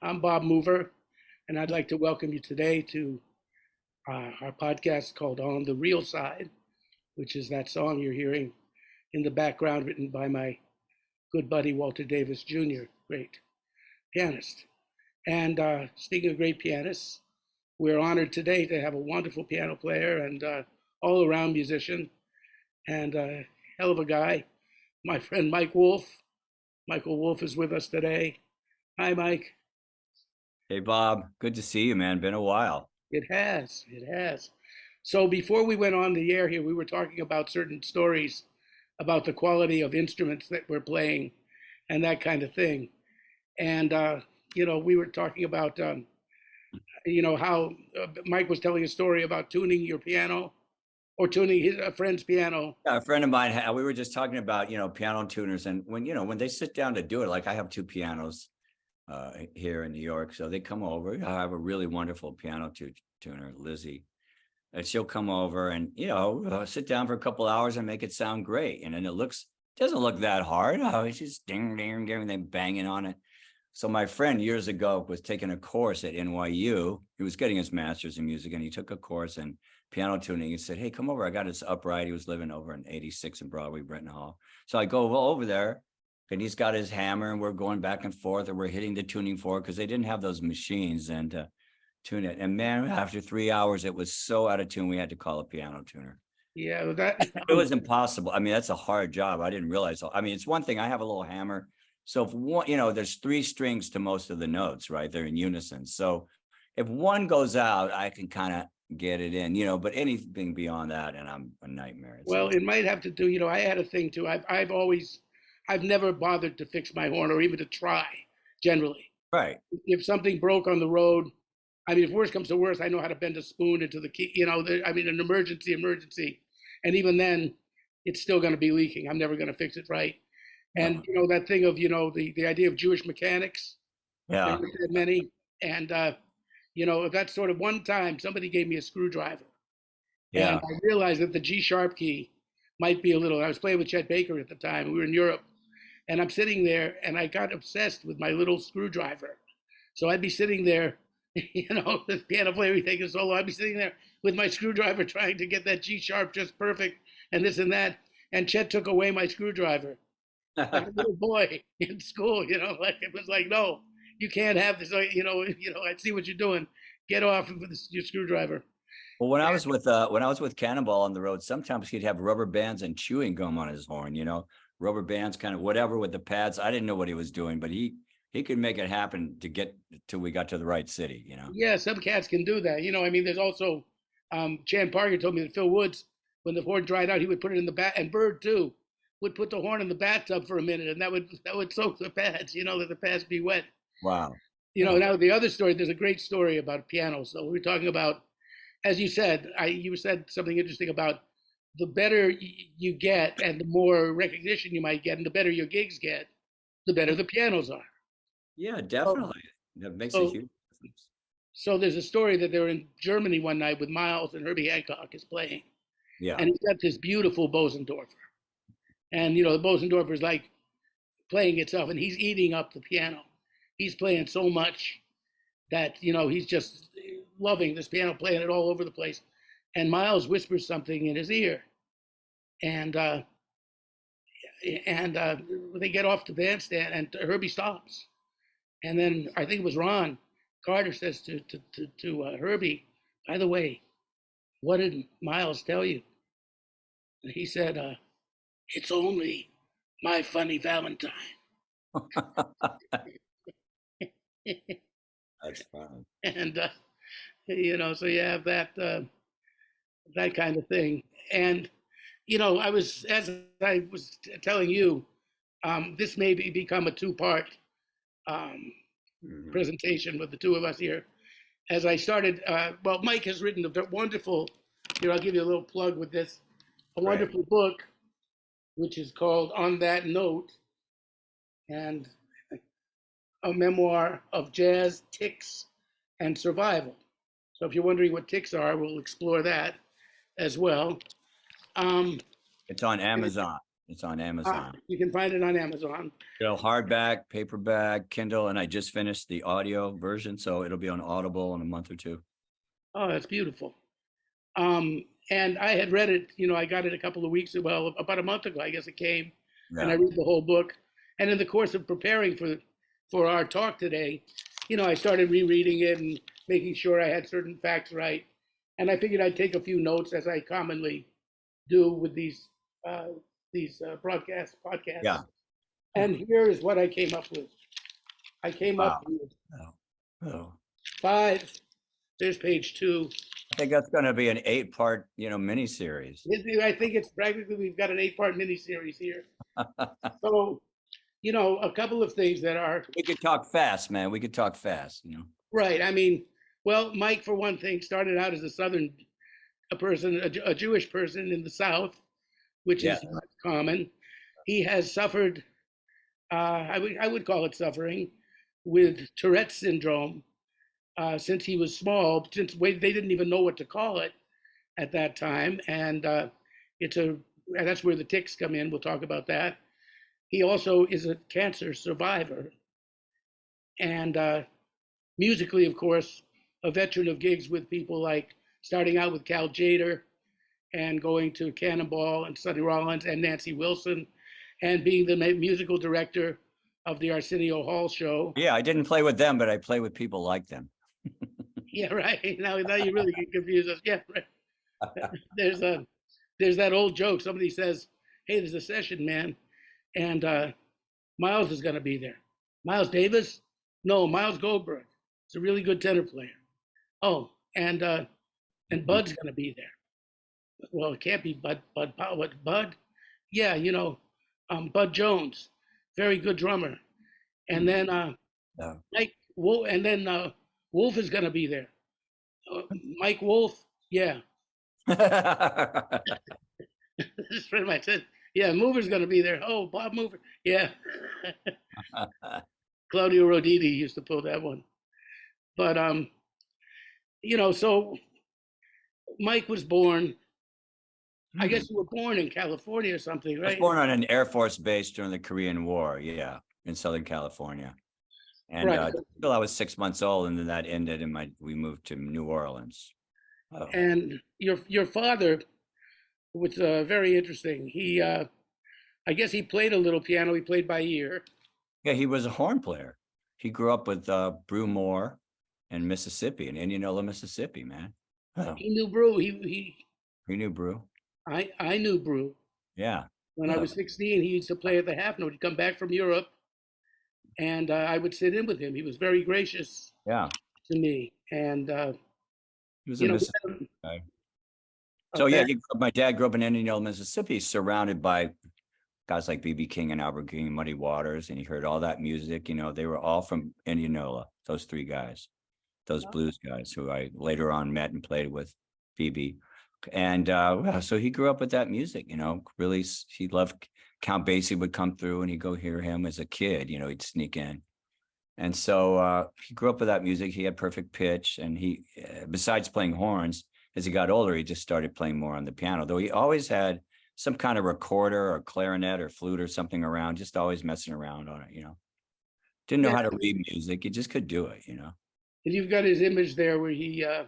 I'm Bob Mover, and I'd like to welcome you today to our podcast called On the Real Side, which is that song you're hearing in the background, written by my good buddy Walter Davis Jr., great pianist. And speaking of great pianists, we're honored today to have a wonderful piano player and all around musician and a hell of a guy, my friend Mike Wolff. Michael Wolff is with us today. Hi, Mike. Hey, Bob. Good to see you, man. Been a while. It has. It has. So before we went on the air here, we were talking about certain stories about the quality of instruments that we're playing and that kind of thing. And, we were talking about, how Mike was telling a story about tuning your piano or tuning a friend's piano. Yeah, a friend of mine, we were just talking about, piano tuners. And when they sit down to do it, like I have two pianos here in New York. So they come over. I have a really wonderful piano tuner, Lizzie. And she'll come over and, sit down for a couple hours and make it sound great. And then doesn't look that hard. Oh, it's just ding, ding, ding, and then banging on it. So my friend years ago was taking a course at NYU. He was getting his master's in music, and he took a course in piano tuning. He said, "Hey, come over. I got this upright." He was living over in 86 in Broadway, Britton Hall. So I go over there, and he's got his hammer, and we're going back and forth, and we're hitting the tuning fork because they didn't have those machines and tune it. And man, after 3 hours, it was so out of tune, we had to call a piano tuner. Yeah, that It was impossible. I mean, that's a hard job. I didn't realize. I mean, it's one thing. I have a little hammer. So if one, there's three strings to most of the notes, right? They're in unison. So if one goes out, I can kind of get it in, but anything beyond that, and I'm a nightmare. Well, it might have to do, I had a thing too. I've never bothered to fix my horn or even to try generally. Right. If something broke on the road, I mean, if worse comes to worse, I know how to bend a spoon into the key, an emergency. And even then, it's still going to be leaking. I'm never going to fix it right. And, that thing of, the idea of Jewish mechanics. Yeah. There are many. And, that's sort of one time somebody gave me a screwdriver. Yeah. And I realized that the G sharp key might be I was playing with Chet Baker at the time. We were in Europe. And I'm sitting there and I got obsessed with my little screwdriver. So I'd be sitting there, the piano player, we take a solo. I'd be sitting there with my screwdriver trying to get that G sharp just perfect and this and that. And Chet took away my screwdriver. Like a little boy in school, like it was like, no, you can't have this. I see what you're doing. Get off with your screwdriver. Well, when I was with Cannonball on the road, sometimes he'd have rubber bands and chewing gum on his horn. Rubber bands, kind of whatever with the pads. I didn't know what he was doing, but he could make it happen to get till we got to the right city. Yeah, some cats can do that. There's also Chan Parker told me that Phil Woods, when the horn dried out, he would put it in the bat, and Bird too would put the horn in the bathtub for a minute, and that would soak the pads, that the pads be wet. Wow. Now the other story, there's a great story about piano. So we were talking about, as you said, you said something interesting about the better you get and the more recognition you might get and the better your gigs get, the better the pianos are. Yeah, definitely. That makes a huge difference. So there's a story that they were in Germany one night with Miles and Herbie Hancock is playing. Yeah. And he's got this beautiful Bosendorfer. And, the Bosendorfer is like playing itself, and he's eating up the piano. He's playing so much that, he's just loving this piano, playing it all over the place. And Miles whispers something in his ear. And they get off the bandstand, and Herbie stops. And then I think it was Ron Carter says to Herbie, "By the way, what did Miles tell you?" And he said, "It's only my funny Valentine." That's fun. And so you have that kind of thing. And as I was telling you, this may become a two-part presentation with the two of us here. As I started, Mike has written a wonderful. Here, I'll give you a little plug with this. A wonderful book, which is called On That Note, and a memoir of jazz, tics, and survival. So if you're wondering what tics are, we'll explore that as well. It's on Amazon. It's on Amazon. You can find it on Amazon. Hardback, paperback, Kindle, and I just finished the audio version, so it'll be on Audible in a month or two. Oh, that's beautiful. And I had read it, I got it a couple of weeks, well, about a month ago, I guess it came, and I read the whole book. And in the course of preparing for our talk today, I started rereading it and making sure I had certain facts right. And I figured I'd take a few notes, as I commonly do with these podcasts. Yeah. And here is what I came up with. I came up with 5. There's page 2. I think that's going to be an 8-part, miniseries. I think it's practically, we've got an 8-part miniseries here. So, a couple of things that are. We could talk fast, man. We could talk fast, Right. I mean, well, Mike, for one thing, started out as a Jewish person in the South, which is not common. He has suffered, I would call it suffering, with Tourette syndrome since he was small, since they didn't even know what to call it at that time. And that's where the tics come in. We'll talk about that. He also is a cancer survivor. And musically, of course, a veteran of gigs with people like starting out with Cal Tjader and going to Cannonball and Sonny Rollins and Nancy Wilson, and being the musical director of the Arsenio Hall show. Yeah, I didn't play with them, but I play with people like them. Yeah, right. Now you really can confuse us. Yeah, right. There's that old joke. Somebody says, "Hey, there's a session, man, and Miles is going to be there." Miles Davis? No, Miles Goldberg. It's a really good tenor player. Oh, and Bud's going to be there. Well, it can't be Bud. What Bud? Yeah, Bud Jones, very good drummer. And then Mike Wolff, and then Wolff is going to be there. Mike Wolff, yeah. This friend of mine said, "Yeah, Mover's going to be there." Oh, Bob Mover, yeah. Claudio Roditi used to pull that one. But so Mike was born. I guess you were born in California or something, right? I was born on an Air Force base during the Korean War, in Southern California. And until I was 6 months old, and then that ended, and we moved to New Orleans. Oh. And your father was very interesting. He, I guess he played a little piano. He played by ear. Yeah, he was a horn player. He grew up with Brew Moore in Mississippi, in Indianola, Mississippi, man. Oh. He knew Brew. He knew Brew. I knew Brew. Yeah. When I was 16, he used to play at the half note. He'd come back from Europe, and I would sit in with him. He was very gracious. Yeah. To me, and he was a Mississippi guy. So yeah, my dad grew up in Indianola, Mississippi, surrounded by guys like B.B. King and Albert King, Muddy Waters, and he heard all that music. They were all from Indianola. Those 3 guys, those blues guys who I later on met and played with, B.B. And so he grew up with that music, really. He loved Count Basie would come through, and he'd go hear him as a kid. He'd sneak in. And so he grew up with that music. He had perfect pitch, and he, besides playing horns, as he got older, he just started playing more on the piano, though he always had some kind of recorder or clarinet or flute or something around, just always messing around on it, Didn't know how to read music. He just could do it, And you've got his image there where he I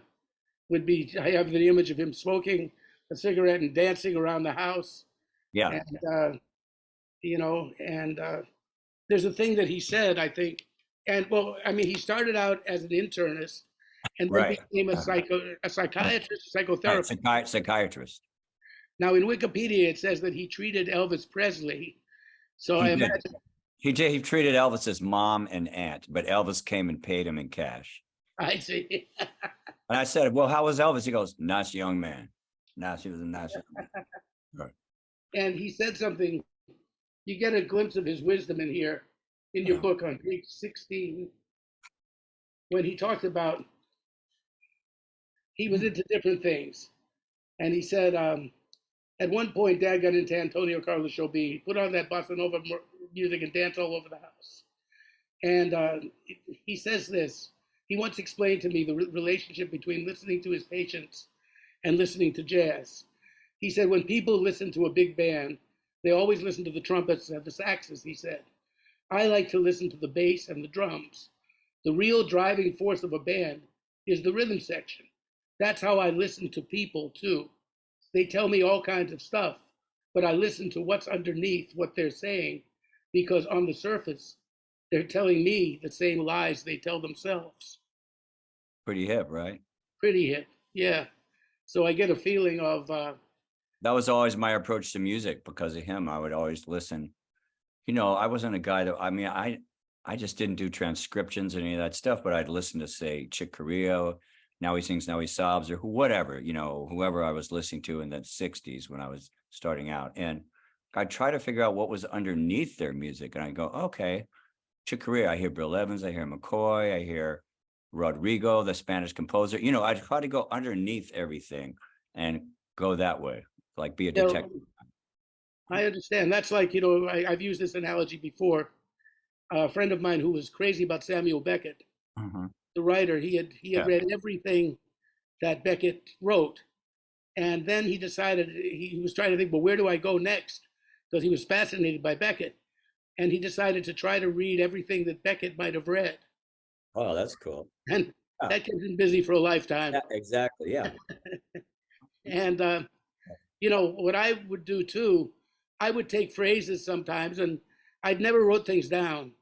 have the image of him smoking a cigarette and dancing around the house. Yeah. And, there's a thing that he said, I think, and he started out as an internist and then became a psychiatrist, psychotherapist. Psychiatrist. Now in Wikipedia, it says that he treated Elvis Presley. So I imagine. He treated Elvis's mom and aunt, but Elvis came and paid him in cash. I see. And I said, "Well, how was Elvis?" He goes, "Nice young man." Nice, he was a nice young man. Right. And he said something. You get a glimpse of his wisdom in here, in your book on page 16, when he talked about he was into different things. And he said, at one point, Dad got into Antonio Carlos Jobim, put on that bossa nova music and dance all over the house. And he says this. He once explained to me the relationship between listening to his patients and listening to jazz. He said, when people listen to a big band, They always listen to the trumpets and the saxes, he said. I like to listen to the bass and the drums. The real driving force of a band is the rhythm section. That's how I listen to people too. They tell me all kinds of stuff, but I listen to what's underneath what they're saying because on the surface, they're telling me the same lies they tell themselves. Pretty hip, right? Pretty hip, yeah. So I get a feeling of That was always my approach to music. Because of him, I would always listen. I wasn't a guy that, I just didn't do transcriptions or any of that stuff, but I'd listen to, say, Chick Corea, Now He Sings, Now He Sobs, or whatever, whoever I was listening to in the 60s when I was starting out. And I try to figure out what was underneath their music. And I go, okay, Chick Corea, I hear Bill Evans, I hear McCoy, I hear Rodrigo, the Spanish composer. I try to go underneath everything and go that way, like be a yeah, detective. I understand. That's like, I've used this analogy before. A friend of mine who was crazy about Samuel Beckett, the writer, he had read everything that Beckett wrote. And then he decided, he was trying to think, well, where do I go next? Because he was fascinated by Beckett. And he decided to try to read everything that Beckett might have read. Oh, that's cool. And that kept him busy for a lifetime. Yeah, exactly. Yeah. And, what I would do too, I would take phrases sometimes, and I'd never wrote things down.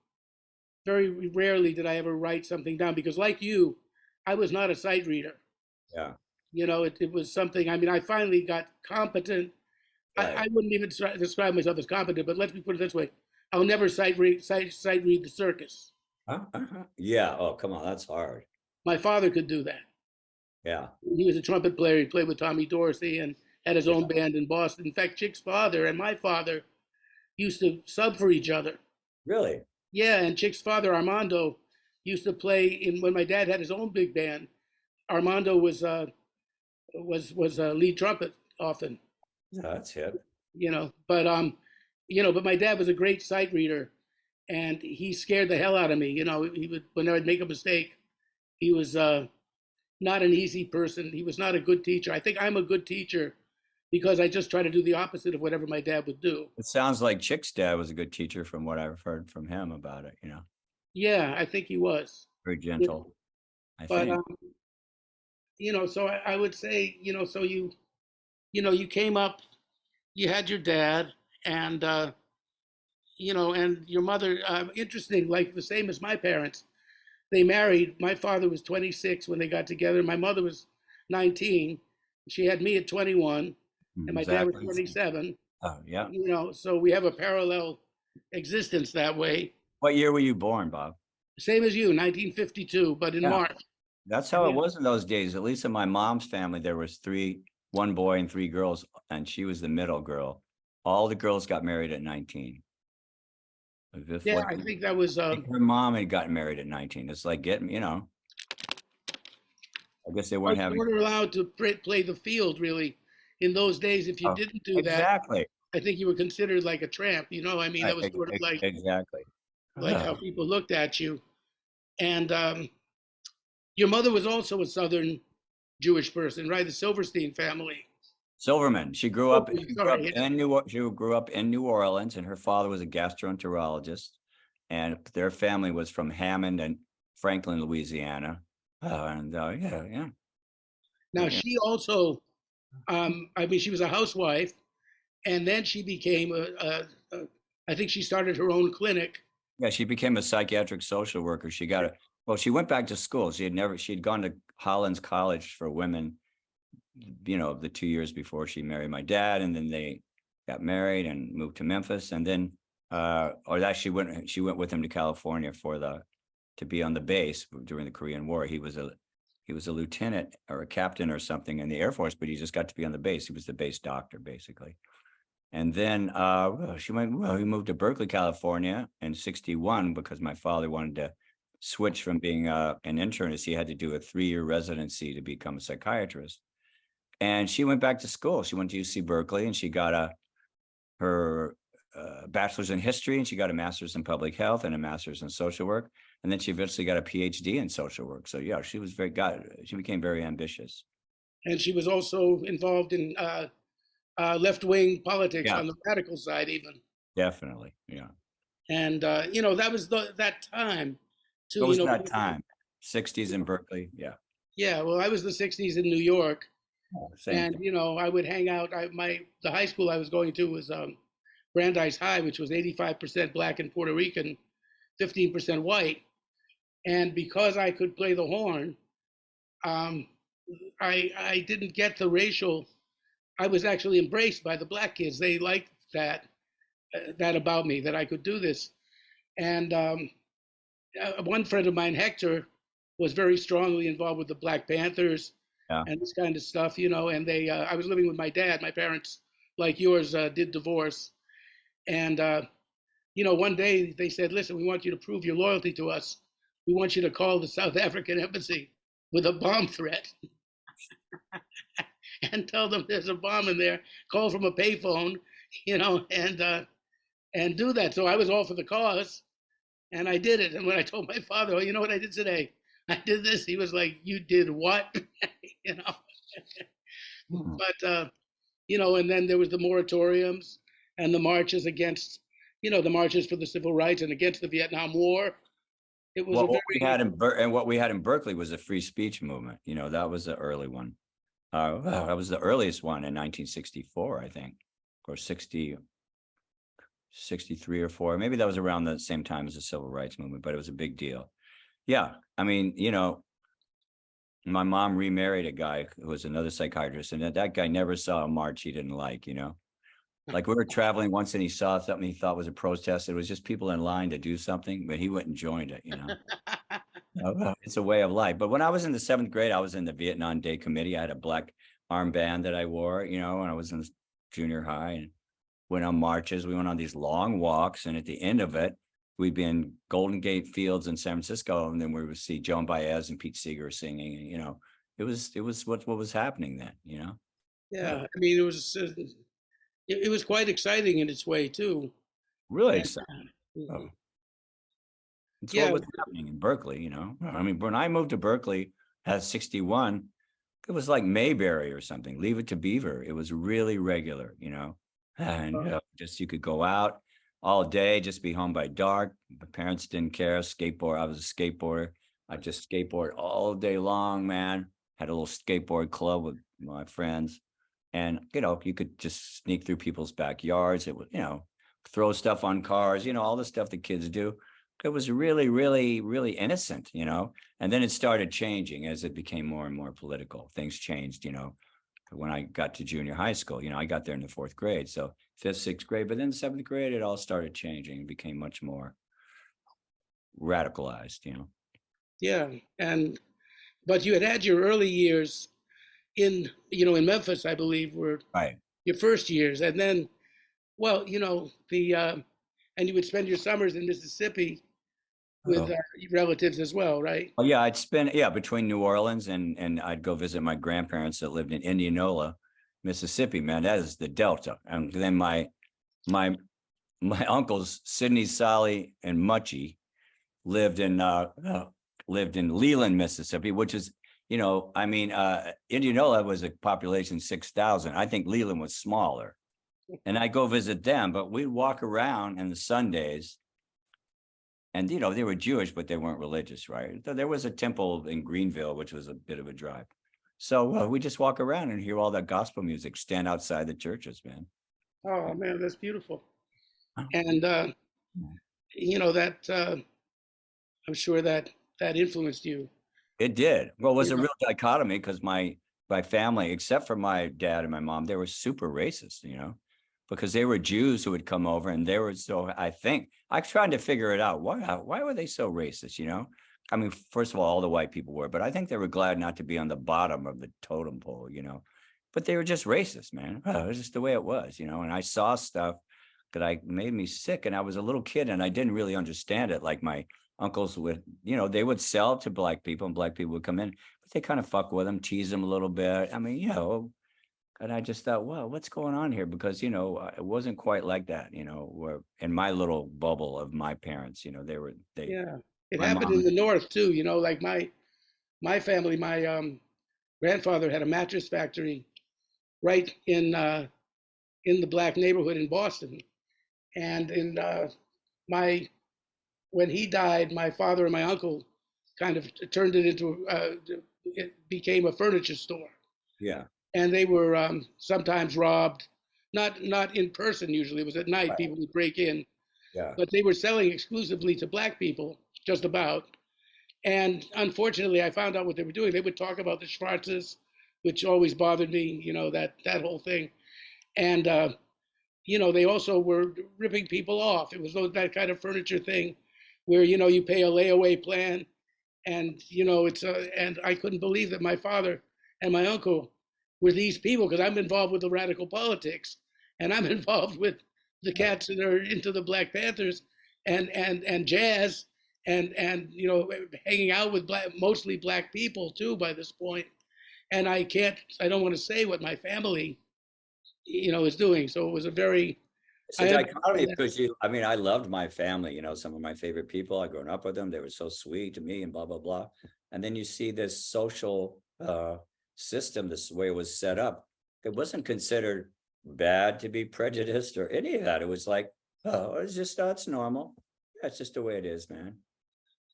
Very rarely did I ever write something down because, like you, I was not a sight reader. Yeah. It was something, I finally got competent. Right. I wouldn't even describe myself as competent, but let me put it this way. I'll never sight read the circus. Yeah. Oh, come on. That's hard. My father could do that. Yeah. He was a trumpet player. He played with Tommy Dorsey and had his own band in Boston. In fact, Chick's father and my father used to sub for each other. Really? Yeah, and Chick's father, Armando, used to play when my dad had his own big band. Armando was lead trumpet often. Yeah, that's hip. But my dad was a great sight reader, and he scared the hell out of me. He would, when I'd make a mistake, he was not an easy person. He was not a good teacher. I think I'm a good teacher because I just try to do the opposite of whatever my dad would do. It sounds like Chick's dad was a good teacher from what I've heard from him about it, Yeah, I think he was. very gentle, I But think. so I would say, so you came up, you had your dad, and and your mother. Interesting, like the same as my parents. They married. My father was 26 when they got together. My mother was 19. She had me at 21, and my dad was 27. Oh, yeah. So we have a parallel existence that way. What year were you born, Bob? Same as you, 1952, but in March. That's how it was in those days. At least in my mom's family, there was one boy and three girls, and she was the middle girl. All the girls got married at 19. Yeah, I think that was. Her mom had gotten married at 19. It's like getting, I guess they weren't having. You weren't allowed to play the field really in those days. If you didn't do that, exactly. I think you were considered like a tramp. That was sort of like exactly like how people looked at you. And your mother was also a Southern Jewish person, right? The Silverstein family. Silverman. She grew up in New Orleans, and her father was a gastroenterologist, and their family was from Hammond and Franklin, Louisiana. Yeah. Now she also, she was a housewife, and then she became I think she started her own clinic. Yeah, she became a psychiatric social worker. She went back to school. She'd gone to Hollins College for women, the 2 years before she married my dad, and then they got married and moved to Memphis, and then she went with him to California to be on the base during the Korean War. He was a lieutenant or a captain or something in the Air Force, but he just got to be on the base. He was the base doctor, basically. And then he moved to Berkeley, California in 1961 because my father wanted to switch from being an internist. He had to do a 3-year residency to become a psychiatrist. And she went back to school. She went to UC Berkeley, and she got her bachelor's in history, and she got a master's in public health and a master's in social work. And then she eventually got a PhD in social work. So yeah, she became very ambitious. And she was also involved in left-wing politics Yeah, on the radical side even. definitely. Yeah. And that was that time too. What was that time? 60s in Berkeley. Yeah. Yeah, well, I was the '60s in New York, Oh, same and thing. I would hang out. The high school I was going to was Brandeis High, which was 85% black and Puerto Rican, 15% white. And because I could play the horn, um, I didn't get the racial. I was actually embraced by the black kids. They liked that about me, that I could do this. And one friend of mine, Hector, was very strongly involved with the Black Panthers Yeah. and this kind of stuff, And I was living with my dad. My parents, like yours, did divorce. And one day they said, "Listen, we want you to prove your loyalty to us. We want you to call the South African embassy with a bomb threat and tell them there's a bomb in there. Call from a payphone, and do that." So I was all for the cause, and I did it. And when I told my father, "Oh, you know what I did today? I did this," he was like, "You did what?" you know. But and then there was the moratoriums and the marches against, the marches for the civil rights and against the Vietnam War. It was Well, a very what we had in Berkeley was a free speech movement. That was the early one. That was the earliest one in 1964, I think, or 63 or 4. Maybe that was around the same time as the civil rights movement, but it was a big deal. Yeah. I mean, my mom remarried a guy who was another psychiatrist, and that guy never saw a march he didn't like. Like we were traveling once and he saw something he thought was a protest. It was just people in line to do something, but he went and joined it. It's a way of life. But when I was in the 7th grade, I was in the Vietnam Day Committee. I had a black armband that I wore, when I was in junior high, and went on marches. We went on these long walks, and at the end of it, we'd be in Golden Gate Fields in San Francisco, and then we would see Joan Baez and Pete Seeger singing. And, it was what was happening then. Yeah. I mean, it was quite exciting in its way too. Really And, exciting. Oh. It's what yeah, was happening in Berkeley. I mean, when I moved to Berkeley at 61, it was like Mayberry or something. Leave It to Beaver. It was really regular, and just you could go out all day, just be home by dark. My parents didn't care. Skateboard. I was a skateboarder. I just skateboard all day long, man. Had a little skateboard club with my friends, and you could just sneak through people's backyards. It was, throw stuff on cars. All the stuff that kids do. It was really, really, really innocent, and then it started changing as it became more and more political. Things changed, when I got to junior high school. I got there in the 4th grade, so 5th, 6th grade, but then 7th grade, it all started changing and became much more radicalized, yeah. But you had your early years in Memphis, I believe, were Right. your first years, and then, well, and you would spend your summers in Mississippi with Oh. relatives as well, right? Well, yeah, I'd spend between New Orleans and I'd go visit my grandparents that lived in Indianola, Mississippi. Man, that is the Delta. And then my uncles Sidney, Solly, and Muchie lived in Leland, Mississippi, which is Indianola was a population 6,000. I think Leland was smaller, and I go visit them. But we'd walk around on the Sundays. And, they were Jewish, but they weren't religious, right? There was a temple in Greenville, which was a bit of a drive. So we just walk around and hear all that gospel music, stand outside the churches, man. Oh man, that's beautiful. And I'm sure that influenced you. It did. Well, it was a real dichotomy because my family, except for my dad and my mom, they were super racist, because they were Jews who would come over, and they were I think I tried to figure it out. Why were they so racist? I mean, first of all the white people were, but I think they were glad not to be on the bottom of the totem pole, but they were just racist, man. It was just the way it was, and I saw stuff that made me sick, and I was a little kid and I didn't really understand it. Like my uncles would, they would sell to black people and black people would come in, but they kind of fuck with them, tease them a little bit. I mean, and I just thought, well, what's going on here? Because, it wasn't quite like that, where in my little bubble of my parents, Yeah, it happened in the North too, like my family, my grandfather had a mattress factory right in in the black neighborhood in Boston. And in my when he died, my father and my uncle kind of turned it into it became a furniture store, Yeah. and they were sometimes robbed, not in person. Usually, it was at night. Right. People would break in, Yeah. but they were selling exclusively to black people, just about. And unfortunately, I found out what they were doing. They would talk about the Schwarzes, which always bothered me. That whole thing, and they also were ripping people off. It was that kind of furniture thing, where you pay a layaway plan, and and I couldn't believe that my father and my uncle were these people, because I'm involved with the radical politics, and I'm involved with the cats that are into the Black Panthers and jazz and hanging out with mostly black people too by this point. And I don't want to say what my family is doing. So it was a very It's a I dichotomy understand that. because I mean, I loved my family, some of my favorite people. I grown up with them. They were so sweet to me and blah, blah, blah. And then you see this social system, this way it was set up. It wasn't considered bad to be prejudiced or any of that. It was like, oh, it's normal. Yeah, it's just the way it is, man.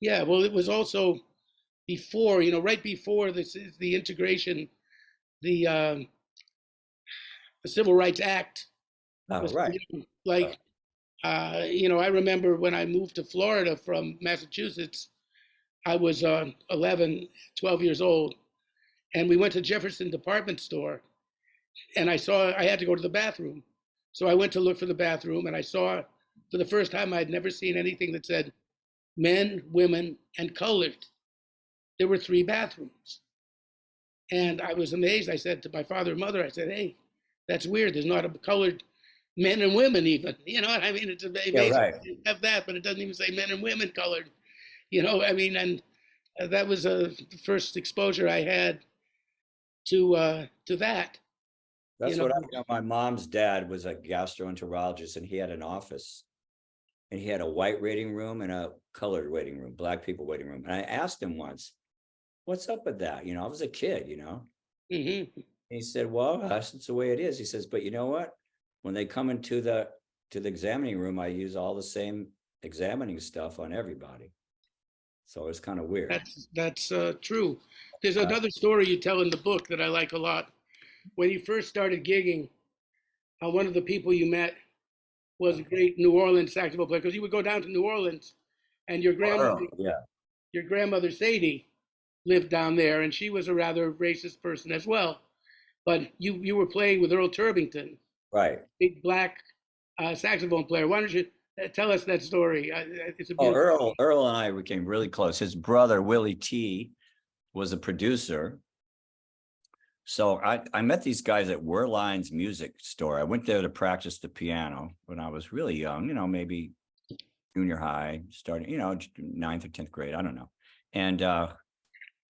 Yeah, well, it was also before, right before this is the integration, the the Civil Rights Act Oh, was, right. like, I remember when I moved to Florida from Massachusetts. I was 11, 12 years old, and we went to Jefferson Department Store, and I had to go to the bathroom. So I went to look for the bathroom, and I saw, for the first time, I'd never seen anything that said men, women, and colored. There were 3 bathrooms. And I was amazed. I said to my father and mother, I said, hey, that's weird. There's not a colored men and women even. You know what I mean? It's Yeah, amazing right. to have that, but it doesn't even say men and women colored. I mean, and that was the first exposure I had to that. You That's know, what my mom's dad was a gastroenterologist and he had an office and he had a white waiting room and a colored waiting room, black people waiting room. And I asked him once, what's up with that? I was a kid. hmm He said, well, that's the way it is. He says, but you know what? When they come into the examining room, I use all the same examining stuff on everybody. So it's kind of weird. that's true. There's Uh, another story you tell in the book that I like a lot. When you first started gigging, one of the people you met was a great New Orleans saxophone player, because you would go down to New Orleans, and Earl, yeah. your grandmother Sadie, lived down there, and she was a rather racist person as well. But you were playing with Earl Turbington, Right. big black saxophone player. Why don't you tell us that story? It's a Oh, beautiful. Earl and I became really close. His brother, Willie T, was a producer. So I met these guys at Werline's music store. I went there to practice the piano when I was really young, maybe junior high, starting, ninth or 10th grade. I don't know. And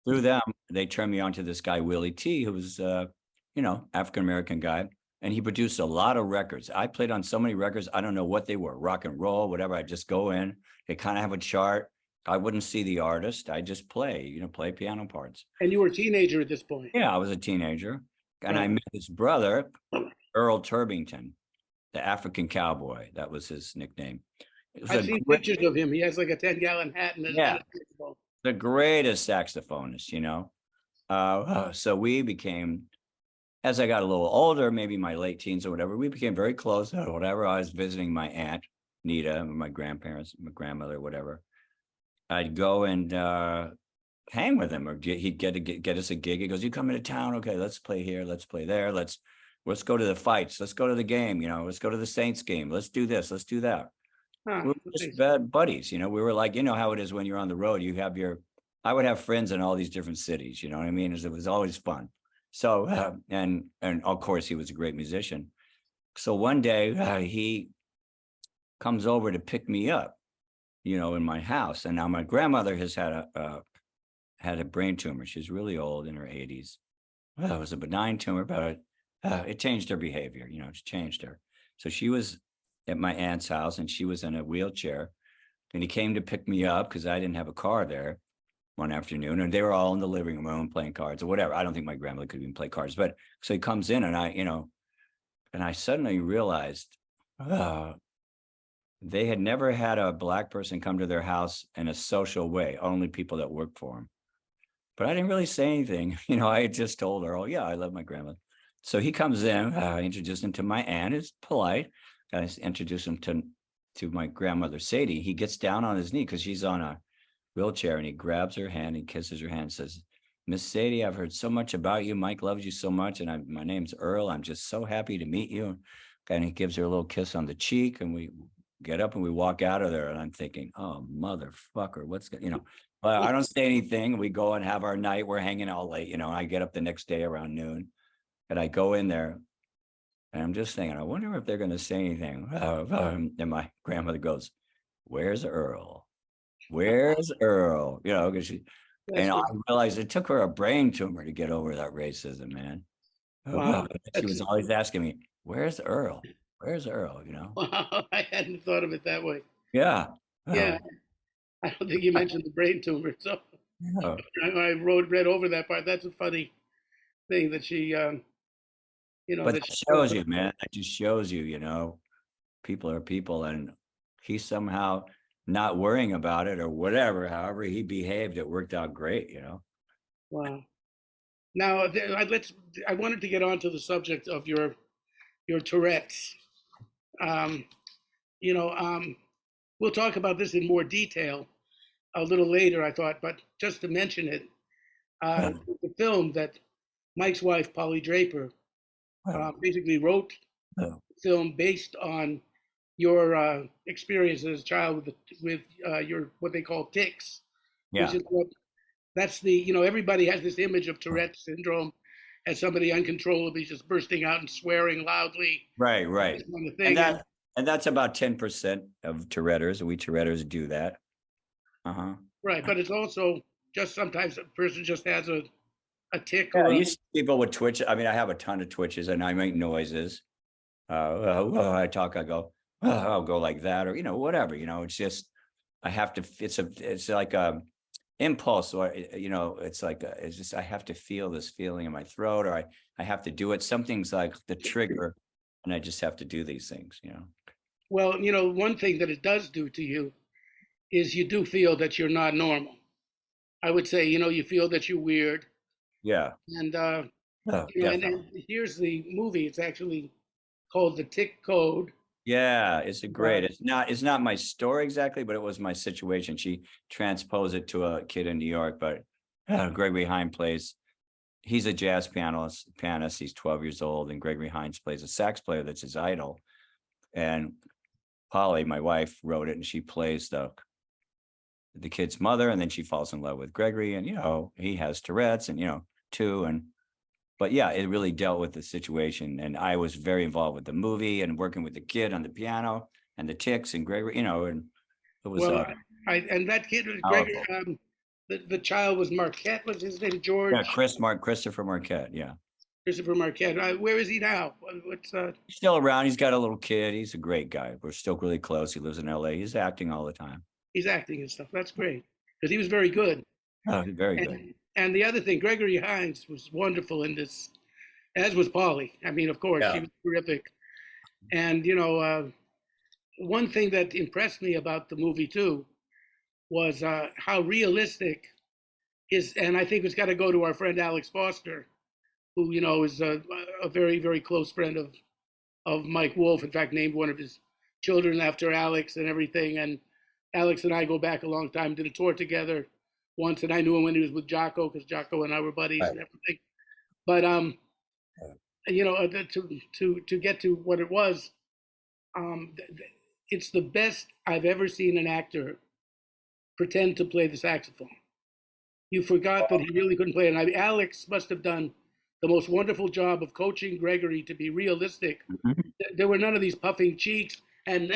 through them, they turned me on to this guy, Willie T, who was, African-American guy. And he produced a lot of records. I played on so many records. I don't know what they were, rock and roll, whatever. I just go in, they kind of have a chart. I wouldn't see the artist. I just play piano parts. And you were a teenager at this point. Yeah, I was a teenager. And I Right. met his brother, Earl Turbington, the African cowboy. That was his nickname. It was I've seen pictures of him. He has like a 10-gallon hat and yeah, a saxophone. the greatest saxophonist. So we became, as I got a little older, maybe my late teens or whatever, we became very close or whatever. I was visiting my aunt, Nita, and my grandparents, my grandmother, whatever. I'd go and hang with him, or he'd get us a gig. He goes, you come into town, okay, let's play here, let's play there, let's go to the fights, let's go to the game, let's go to the Saints game, let's do this, let's do that. Huh, We were just bad buddies, we were like, how it is when you're on the road, I would have friends in all these different cities, you know what I mean? It was always fun. So and of course he was a great musician. So one day he comes over to pick me up, in my house. And now my grandmother has had a brain tumor. She's really old, in her 80s. Well, it was a benign tumor, but it changed her behavior. It changed her. So she was at my aunt's house, and she was in a wheelchair. And he came to pick me up because I didn't have a car there one afternoon, and they were all in the living room playing cards or whatever. I don't think my grandmother could even play cards, but so he comes in, and And I suddenly realized they had never had a Black person come to their house in a social way, only people that worked for them. But I didn't really say anything. I had just told her, oh, yeah, I love my grandmother. So he comes in, I introduced him to my aunt. It's polite. I introduced him to my grandmother, Sadie. He gets down on his knee because she's on a wheelchair, and he grabs her hand and kisses her hand and says, Miss Sadie, I've heard so much about you. Mike loves you so much. And my name's Earl. I'm just so happy to meet you. And he gives her a little kiss on the cheek, and we get up and we walk out of there. And I'm thinking, oh, motherfucker, what's going, Well, I don't say anything. We go and have our night. We're hanging all late. I get up the next day around noon, and I go in there, and I'm just thinking, I wonder if they're going to say anything. And my grandmother goes, "Where's Earl? Where's Earl?" Because I realized it took her a brain tumor to get over that racism, man. Wow. She was always asking me, "Where's Earl? Where's Earl?" Wow, I hadn't thought of it that way. Yeah. Yeah, I don't think you mentioned the brain tumor, so Oh. I read over that part. That's a funny thing that she, But that that she. shows you, man. That just shows you, people are people, and he's somehow not worrying about it or whatever. However he behaved, it worked out great. Wow. Now, I wanted to get onto the subject of your Tourette's. Um, you know, um, we'll talk about this in more detail a little later, I thought, but just to mention it, Yeah. the film that Mike's wife, Polly Draper, basically wrote Yeah. a film based on your experience as a child with your what they call tics, which Yeah. is that's everybody has this image of Tourette syndrome as somebody uncontrollably just bursting out and swearing loudly, Right. this kind of And thing. that's about 10% of Touretters. We Touretters do that. Right, but it's also just sometimes a person just has a tick Yeah, or a. you see people with twitch. I mean, I have a ton of twitches, and I make noises. I talk, I go, I'll go like that, or whatever. It's just I have to. It's like a impulse, or it's like it's just I have to feel this feeling in my throat, or I have to do it. Something's like the trigger, and I just have to do these things. Well, one thing that it does do to you is you do feel that you're not normal. I would say, you feel that you're weird. Yeah. And, Oh, and here's the movie. It's actually called The Tick Code. Yeah, it's great. It's not my story exactly, but it was my situation. She transposed it to a kid in New York, but Gregory Hines plays. He's a jazz pianist. He's 12 years old, and Gregory Hines plays a sax player that's his idol. And Polly, my wife, wrote it, and she plays the kid's mother, and then she falls in love with Gregory, and he has Tourette's, and too, but yeah, it really dealt with the situation, and I was very involved with the movie and working with the kid on the piano and the tics and Gregory, and it was Well, and that kid was Gregory. powerful. The child was Marquette. Was his name George? Yeah, Christopher Marquette. Yeah, Christopher Marquette. Where is he now? What's he's still around. He's got a little kid. He's a great guy. We're still really close. He lives in L.A. He's acting all the time. He's acting and stuff. That's great because he was very good. Oh, he's very good. And the other thing, Gregory Hines was wonderful in this, as was Polly. I mean, of course, she was terrific. And one thing that impressed me about the movie too was how realistic is, and I think it's got to go to our friend Alex Foster, who is a very very close friend of Mike Wolff. In fact, named one of his children after Alex and everything. And Alex and I go back a long time. Did a tour together once, and I knew him when he was with Jocko because Jocko and I were buddies and everything. But to get to what it was, it's the best I've ever seen an actor pretend to play the saxophone. You forgot that he really couldn't play it. Alex must have done the most wonderful job of coaching Gregory to be realistic. There were none of these puffing cheeks and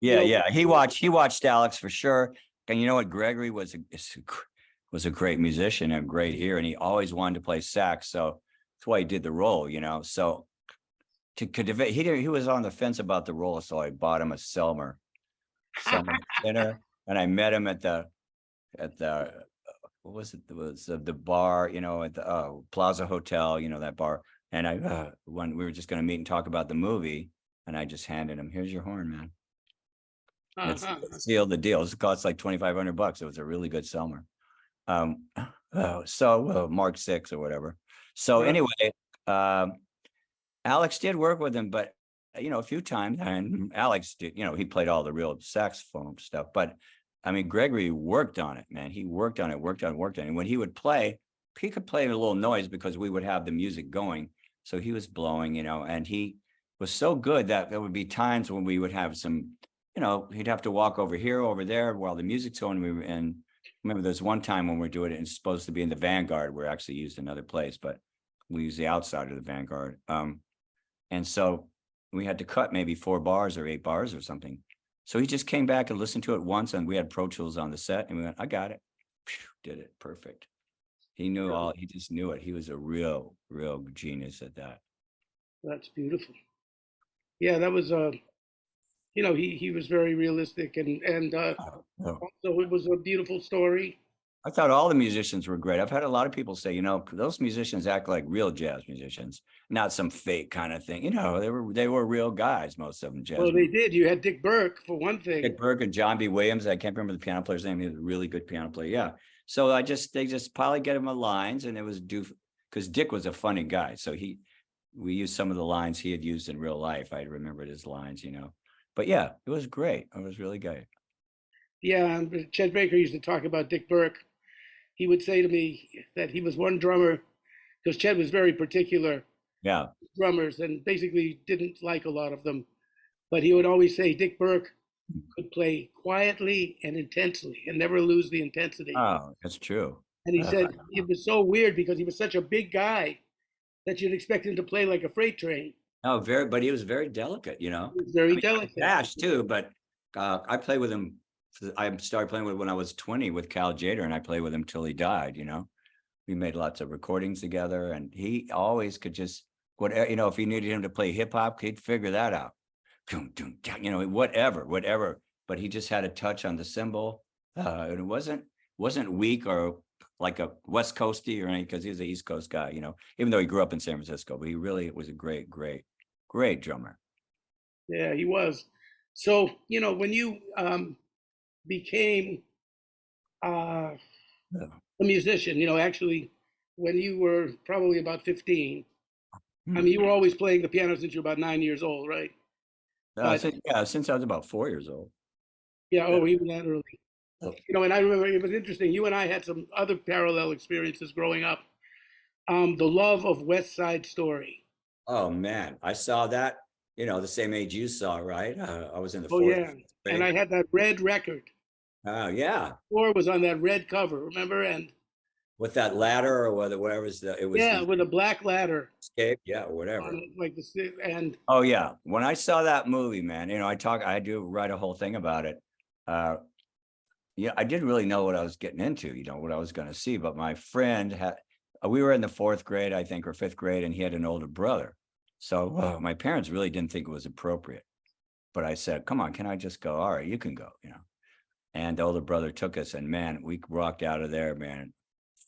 Yeah. He watched Alex for sure. And you know what? Gregory was a great musician and a great ear, and he always wanted to play sax. So that's why he did the role, So he was on the fence about the role, so I bought him a Selmer dinner, and I met him at the what was it? It was the bar, at the Plaza Hotel, that bar. And when we were just going to meet and talk about the movie, and I just handed him, here's your horn, man. It's sealed the deal. It costs like $2,500. It was a really good summer. Mark 6 or whatever. So anyway, Alex did work with him, but a few times, and Alex did, he played all the real saxophone stuff, but I mean, Gregory worked on it, man. He worked on it. And when he would play, he could play a little noise because we would have the music going. So he was blowing, and he was so good that there would be times when we would have some, he'd have to walk over here, over there while the music's going. And remember, there's one time when we're doing it, and it's supposed to be in the Vanguard. We're actually used another place, but we use the outside of the Vanguard. And so we had to cut maybe 4 bars or 8 bars or something. So he just came back and listened to it once, and we had Pro Tools on the set, and we went, I got it. Did it perfect. He knew he just knew it. He was a real genius at that. That's beautiful. Yeah, that was he was very realistic, and also it was a beautiful story. I thought all the musicians were great. I've had a lot of people say, those musicians act like real jazz musicians, not some fake kind of thing. They were real guys, most of them. Jazz. Well, they did. You had Dick Burke for one thing. Dick Burke and John B. Williams. I can't remember the piano player's name. He was a really good piano player. Yeah. So they just probably get him the lines, and it was due because Dick was a funny guy. So we used some of the lines he had used in real life. I remembered his lines, But yeah, it was great. It was really great. Yeah, Chet Baker used to talk about Dick Burke. He would say to me that he was one drummer, because Chet was very particular. Yeah. Drummers, and basically didn't like a lot of them. But he would always say Dick Burke could play quietly and intensely and never lose the intensity. Oh, that's true. And he said it was so weird because he was such a big guy that you'd expect him to play like a freight train. Oh, but he was very delicate, He was very delicate. Dash too, but I played with him. I started playing with when I was 20 with Cal Tjader, and I played with him till he died. We made lots of recordings together, and he always could just if he needed him to play hip hop, he'd figure that out. Whatever. But he just had a touch on the cymbal, and it wasn't weak or like a West Coasty or anything, because he was an East Coast guy. Even though he grew up in San Francisco, but he really was a great drummer. Yeah, he was. So when you became a musician, actually, when you were probably about 15. I mean, you were always playing the piano since you were about 9 years old, right? Since I was about 4 years old. Yeah, even that early. And I remember it was interesting. You and I had some other parallel experiences growing up. The love of West Side Story. Oh man, I saw that. The same age you saw, right? I was in the 4th grade. And I had that red record. Oh yeah. Or was on that red cover, remember? And with that ladder or whatever it was. With a black ladder. Escape, yeah, or whatever. Oh yeah, when I saw that movie, man, I do write a whole thing about it. I didn't really know what I was getting into, what I was going to see. But my friend we were in the 4th grade, I think, or 5th grade, and he had an older brother. So my parents really didn't think it was appropriate. But I said, come on, can I just go? All right, you can go, And the older brother took us, and man, we walked out of there, man,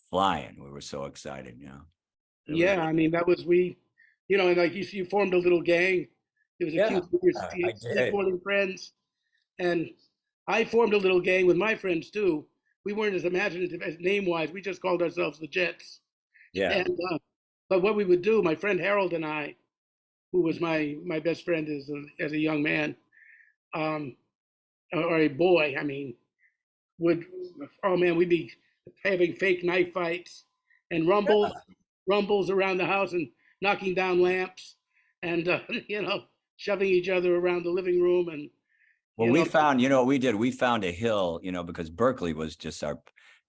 flying. We were so excited, Yeah, I mean, that was and like you formed a little gang. It was a few of your skateboarding friends. And I formed a little gang with my friends too. We weren't as imaginative as name-wise. We just called ourselves the Jets. Yeah. And but what we would do, my friend Harold and I, who was my best friend as a young man, or a boy, I mean, we'd be having fake knife fights and rumbles around the house and knocking down lamps and shoving each other around the living room. And we found, what we did, we found a hill, because Berkeley was just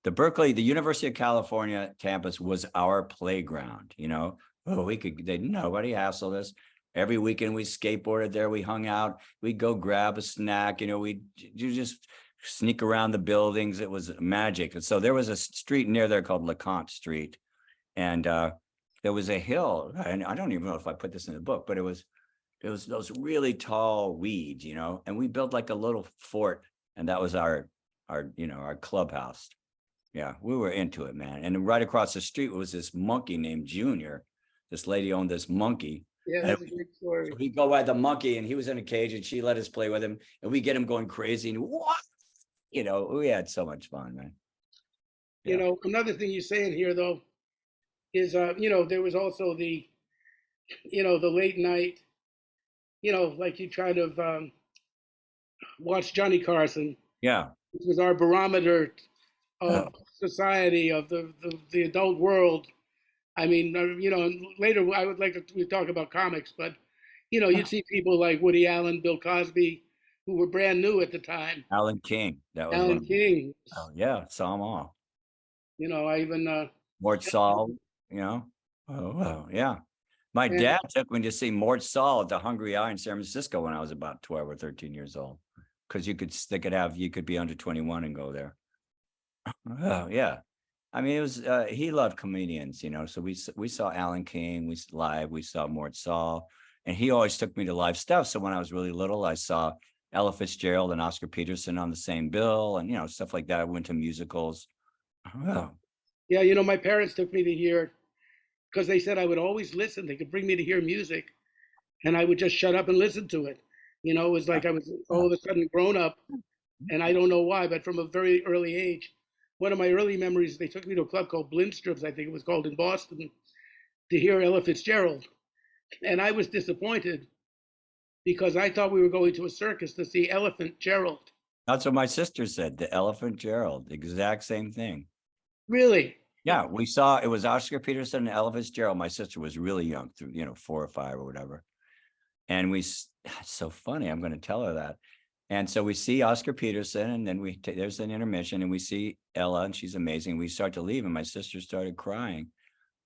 the University of California campus was our playground. Nobody hassled us. Every weekend we skateboarded there, we hung out, we'd go grab a snack, you just sneak around the buildings. It was magic. And so there was a street near there called LeConte Street, and there was a hill, and I don't even know if I put this in the book, but it was those really tall weeds, and we built like a little fort, and that was our clubhouse. Yeah, we were into it, man. And right across the street was this monkey named Junior this lady owned this monkey. Yeah, And that's a great story. so he'd go by the monkey, and he was in a cage, and she let us play with him, and we get him going crazy. And what? We had so much fun, man. Yeah. Another thing you say in here though is, there was also the late night, like you kind of watch Johnny Carson, Yeah. which was our barometer Oh, of society, of the adult world. I mean, later I would like to we talk about comics, but you'd see people like Woody Allen, Bill Cosby, who were brand new at the time. Alan King. That was one Alan of them. King, Oh, yeah. Saw them all. I even Mort Saul, Oh, wow. Yeah. My and dad took me to see Mort Saul at the Hungry Eye in San Francisco when I was about 12 or 13 years old. Because you could be under 21 and go there. Oh, yeah. I mean, it was he loved comedians, So we saw Alan King, we saw Mort Saul, and he always took me to live stuff. So when I was really little, I saw Ella Fitzgerald and Oscar Peterson on the same bill, and stuff like that. I went to musicals. Oh, yeah, my parents took me to hear because they said I would always listen. They could bring me to hear music, and I would just shut up and listen to it. It was like I was all of a sudden grown up, and I don't know why, but from a very early age. One of my early memories, they took me to a club called Blindstrup's, I think it was called, in Boston, to hear Ella Fitzgerald. And I was disappointed because I thought we were going to a circus to see Elephant Gerald. that's what my sister said. The Elephant Gerald, the exact same thing. Really? Yeah, we saw it was Oscar Peterson and Ella Fitzgerald. My sister was really young, through 4 or 5 or whatever. And it's so funny. I'm going to tell her that. And so we see Oscar Peterson, and then there's an intermission, and we see Ella, and she's amazing. We start to leave, and my sister started crying.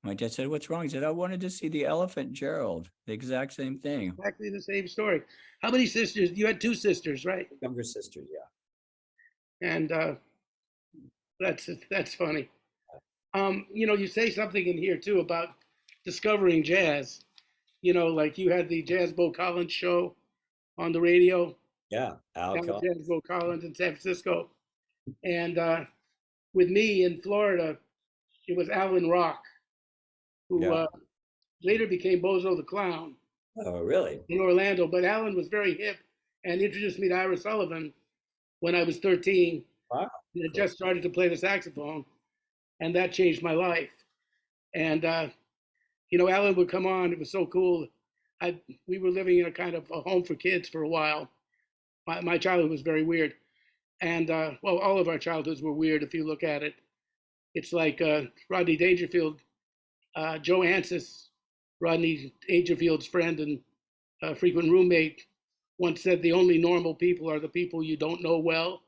My dad said, "What's wrong?" He said, "I wanted to see the Elephant Gerald." The exact same thing. Exactly the same story. How many sisters? You had 2 sisters, right? Younger sister, yeah. And that's funny. You say something in here too about discovering jazz. Like you had the Jazz Bo Collins show on the radio. Yeah, Jazz Bo Collins in San Francisco, and with me in Florida, it was Alan Rock, who Yeah. later became Bozo the Clown Oh, really? in Orlando. But Alan was very hip and introduced me to Ira Sullivan when I was 13. Wow. And I just started to play the saxophone, and that changed my life. And Alan would come on. It was so cool. We were living in a kind of a home for kids for a while. My childhood was very weird. And all of our childhoods were weird if you look at it. It's like Rodney Dangerfield, Joe Ansis, Rodney Dangerfield's friend and frequent roommate, once said, "The only normal people are the people you don't know well."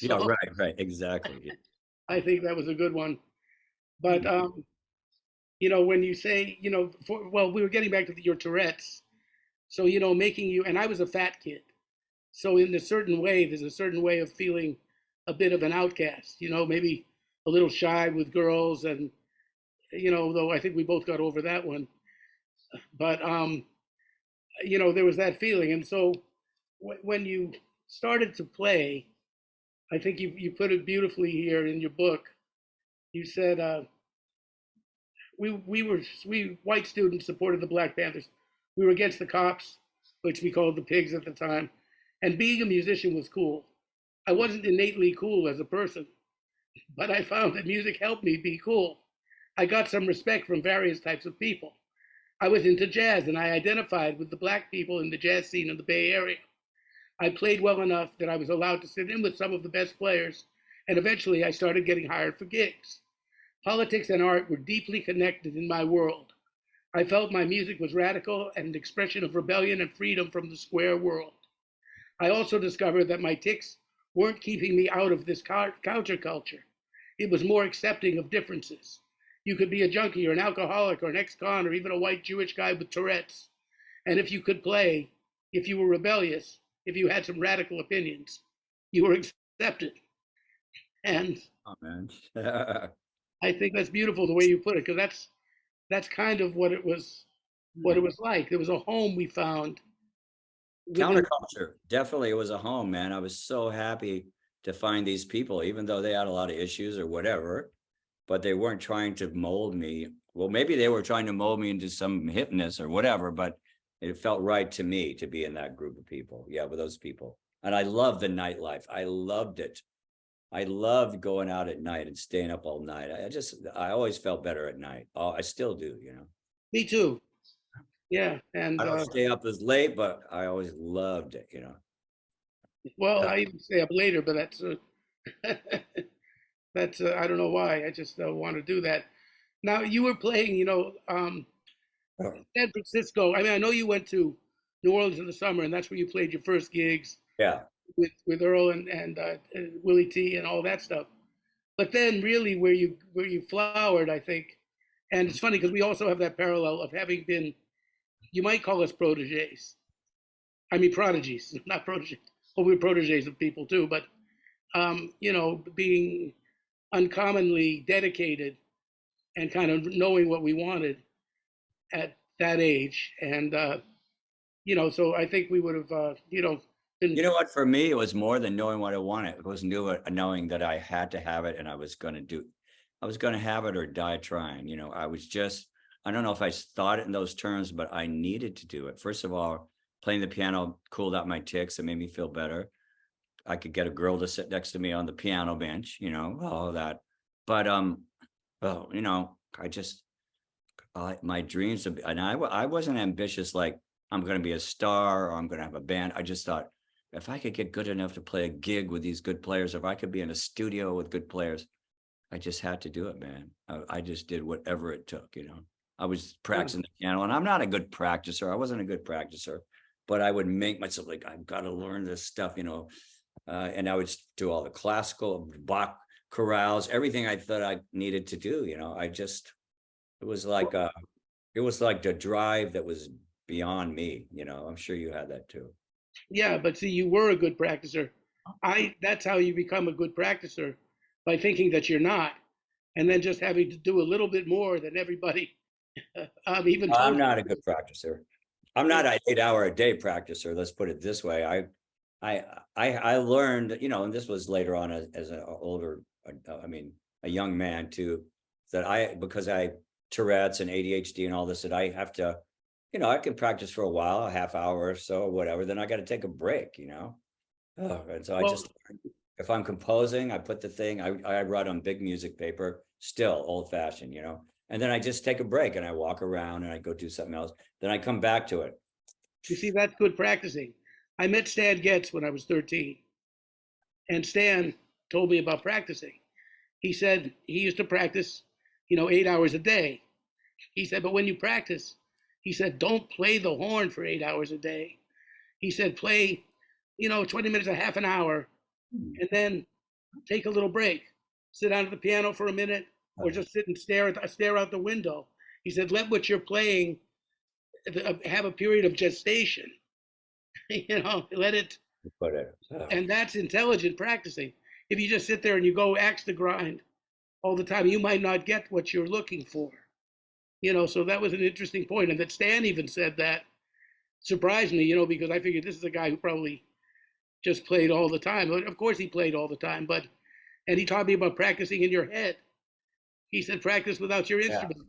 Yeah, So right, exactly. I think that was a good one. But when you say, we were getting back to your Tourette's. So making you, and I was a fat kid. So in a certain way, there's a certain way of feeling a bit of an outcast, maybe a little shy with girls, and though I think we both got over that one. But there was that feeling, and so when you started to play, I think you put it beautifully here in your book. You said we white students supported the Black Panthers. We were against the cops, which we called the pigs at the time. And being a musician was cool. I wasn't innately cool as a person, but I found that music helped me be cool. I got some respect from various types of people. I was into jazz, and I identified with the Black people in the jazz scene in the Bay Area. I played well enough that I was allowed to sit in with some of the best players, and eventually I started getting hired for gigs. Politics and art were deeply connected in my world. I felt my music was radical and an expression of rebellion and freedom from the square world. I also discovered that my tics weren't keeping me out of this counterculture. It was more accepting of differences. You could be a junkie or an alcoholic or an ex-con or even a white Jewish guy with Tourette's. And if you could play, if you were rebellious, if you had some radical opinions, you were accepted. And Oh, man. I think that's beautiful the way you put it, because that's kind of what it was like. There was a home we found. Counterculture. Definitely, it was a home, man. I was so happy to find these people, even though they had a lot of issues or whatever, but they weren't trying to mold me well, maybe they were trying to mold me into some hipness or whatever, but it felt right to me to be in that group of people. Yeah, with those people. And I loved the nightlife. I loved it. I loved going out at night and staying up all night. I always felt better at night. Oh, I still do, you know. Me too. Yeah, and I don't stay up as late, but I always loved it, you know. well, I even stay up later, but that's that's I don't know why. I just want to do that. Now you were playing, Oh, San Francisco. I mean, I know you went to New Orleans in the summer, and that's where you played your first gigs yeah. with Earl and Willie T and all that stuff. But then, really, where you flowered, I think, and it's funny because we also have that parallel of having been, you might call us proteges. I mean, prodigies, not proteges. Well, we're proteges of people too, but being uncommonly dedicated and kind of knowing what we wanted at that age, and so I think we would have, been. You know what? For me, it was more than knowing what I wanted. It was knowing that I had to have it and I was going to have it or die trying. You know, I don't know if I thought it in those terms, but I needed to do it. First of all, playing the piano cooled out my tics. It made me feel better. I could get a girl to sit next to me on the piano bench, all of that. But, well, my dreams, and I wasn't ambitious, like I'm going to be a star or I'm going to have a band. I just thought, if I could get good enough to play a gig with these good players, if I could be in a studio with good players, I just had to do it, man. I just did whatever it took, I was practicing the piano, and I'm not a good practicer. I wasn't a good practicer, but I would make myself like, I've got to learn this stuff, and I would do all the classical Bach chorales, everything I thought I needed to do, it was like the drive that was beyond me, I'm sure you had that too. Yeah, but see, you were a good practicer. That's how you become a good practicer, by thinking that you're not, and then just having to do a little bit more than everybody even I'm told not a you. good practicer. I'm not an 8 hour a day practicer. Let's put it this way. I learned, and this was later on as an older, a young man too, that because I Tourette's and ADHD and all this, that I have to, I can practice for a while, a half hour or so, or whatever. Then I got to take a break, And so I Well, just, if I'm composing, I put the thing, I write on big music paper, still old fashioned, and then I just take a break and I walk around and I go do something else. Then I come back to it. you see, that's good practicing. I met Stan Getz when I was 13, and Stan told me about practicing. He said he used to practice, 8 hours a day. He said, but when you practice, he said, don't play the horn for 8 hours a day. He said, play, 20 minutes, a half an hour, and then take a little break. Sit down at the piano for a minute, or just sit and stare out the window. He said, let what you're playing have a period of gestation. Let it. Put it. And that's intelligent practicing. If you just sit there and you go axe to grind all the time, you might not get what you're looking for. So that was an interesting point. And that Stan even said that surprised me, because I figured this is a guy who probably just played all the time. Of course he played all the time, and he taught me about practicing in your head. He said, practice without your instrument.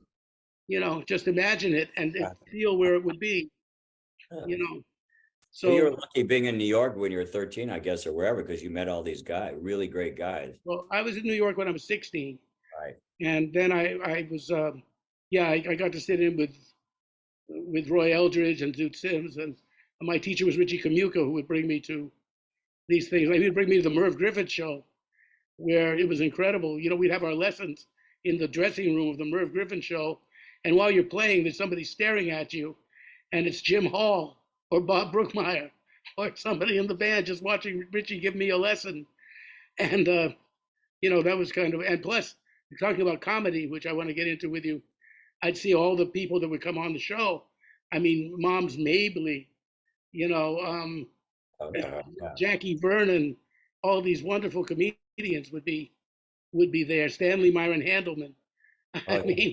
Just imagine it and feel where it would be, you know. So you were So, lucky being in New York when you were 13, I guess, or wherever, because you met all these guys, really great guys. well, I was in New York when I was 16, Right. and then I was, I got to sit in with Roy Eldridge and Zoot Sims, and my teacher was Richie Kamuka, who would bring me to these things. Like, he would bring me to the Merv Griffith show, where it was incredible. We'd have our lessons in the dressing room of the Merv Griffith show, and while you're playing, there's somebody staring at you, and it's Jim Hall or Bob Brookmeyer or somebody in the band just watching Richie give me a lesson. And, that was kind of, and plus, talking about comedy, which I want to get into with you, I'd see all the people that would come on the show. I mean, Moms Mabley, Oh, yeah. Jackie Vernon, all these wonderful comedians would be there. Stanley Myron Handelman. Oh, I mean,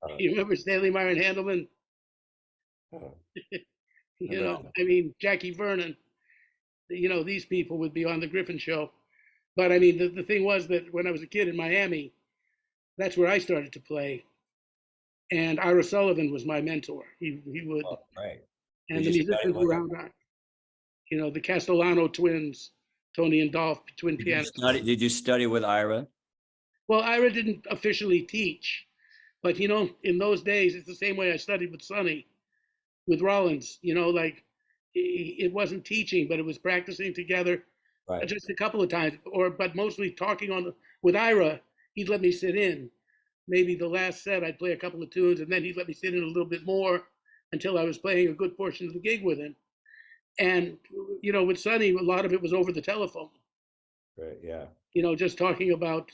oh, you remember Stanley Myron Handelman? oh. I mean, Jackie Vernon, these people would be on the Griffin show. But I mean, the thing was that when I was a kid in Miami, that's where I started to play. and Ira Sullivan was my mentor. He would, Oh, right. and Did the you study musicians with him? around, the Castellano twins, Tony and Dolph, twin Did you pianists. study? Did you study with Ira? Well, Ira didn't officially teach, but in those days, it's the same way I studied with Sonny, with Rollins. Like it wasn't teaching, but it was practicing together, Right. just a couple of times, but mostly talking with Ira. He'd let me sit in. Maybe the last set, I'd play a couple of tunes, and then he'd let me sit in a little bit more until I was playing a good portion of the gig with him. And with Sonny, a lot of it was over the telephone. Right. Yeah. Just talking about,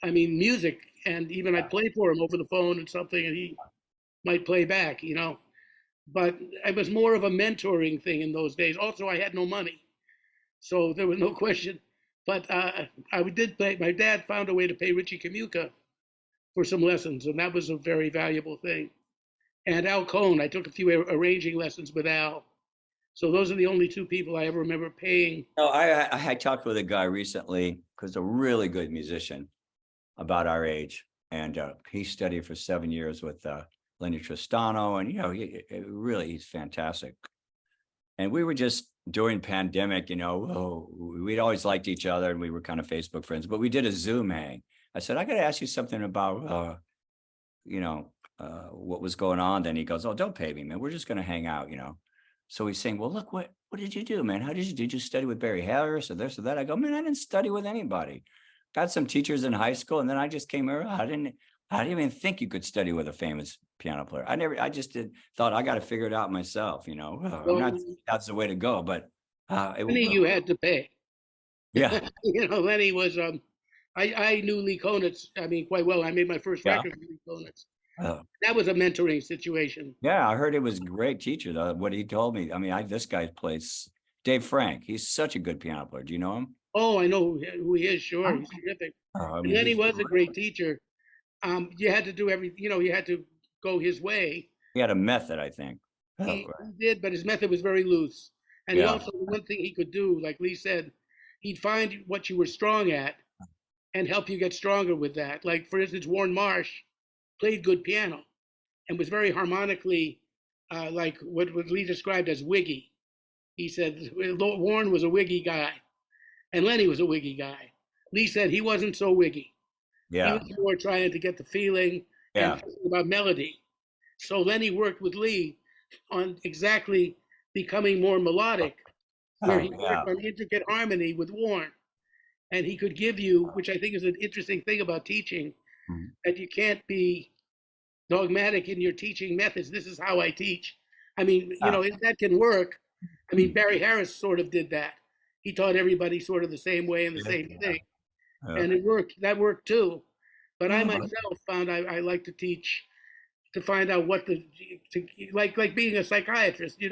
I mean, music, and even I'd play for him over the phone and something, and he might play back. But it was more of a mentoring thing in those days. Also, I had no money, so there was no question. But I did play. My dad found a way to pay Richie Kamuka for some lessons, and that was a very valuable thing. And Al Cohn, I took a few arranging lessons with Al. So those are the only two people I ever remember paying. No, I talked with a guy recently who's a really good musician about our age, and he studied for 7 years with Lenny Tristano, and he's fantastic. And we were just during pandemic, we'd always liked each other, and we were kind of Facebook friends, but we did a Zoom hang. I said, I got to ask you something about, what was going on. Then he goes, oh, don't pay me, man. We're just going to hang out, So he's saying, well, look, what did you do, man? Did you study with Barry Harris or this or that? I go, man, I didn't study with anybody. Got some teachers in high school, and then I just came here. I didn't even think you could study with a famous piano player. I just thought I got to figure it out myself, that's the way to go, but Lenny, you had to pay. Yeah. Lenny was, I knew Lee Konitz, quite well. I made my first record with Lee Konitz. Oh. That was a mentoring situation. Yeah, I heard it was a great teacher, though, what he told me. This guy plays Dave Frank. He's such a good piano player. Do you know him? Oh, I know who he is. Sure, he's terrific. And then he was a great teacher. You had to do everything. You had to go his way. He had a method, I think. He did, but his method was very loose. And he also, one thing he could do, like Lee said, he'd find what you were strong at and help you get stronger with that. Like, for instance, Warren Marsh played good piano and was very harmonically, like what Lee described as wiggy. He said Warren was a wiggy guy, and Lenny was a wiggy guy. Lee said he wasn't so wiggy. Yeah. He was more trying to get the feeling and about melody. So Lenny worked with Lee on exactly becoming more melodic, where he worked on intricate harmony with Warren. And he could give you, which I think is an interesting thing about teaching, that you can't be dogmatic in your teaching methods. This is how I teach. That can work. Barry Harris sort of did that. He taught everybody sort of the same way and the same thing. And it worked. That worked too. But I myself found I like to teach to find out like being a psychiatrist,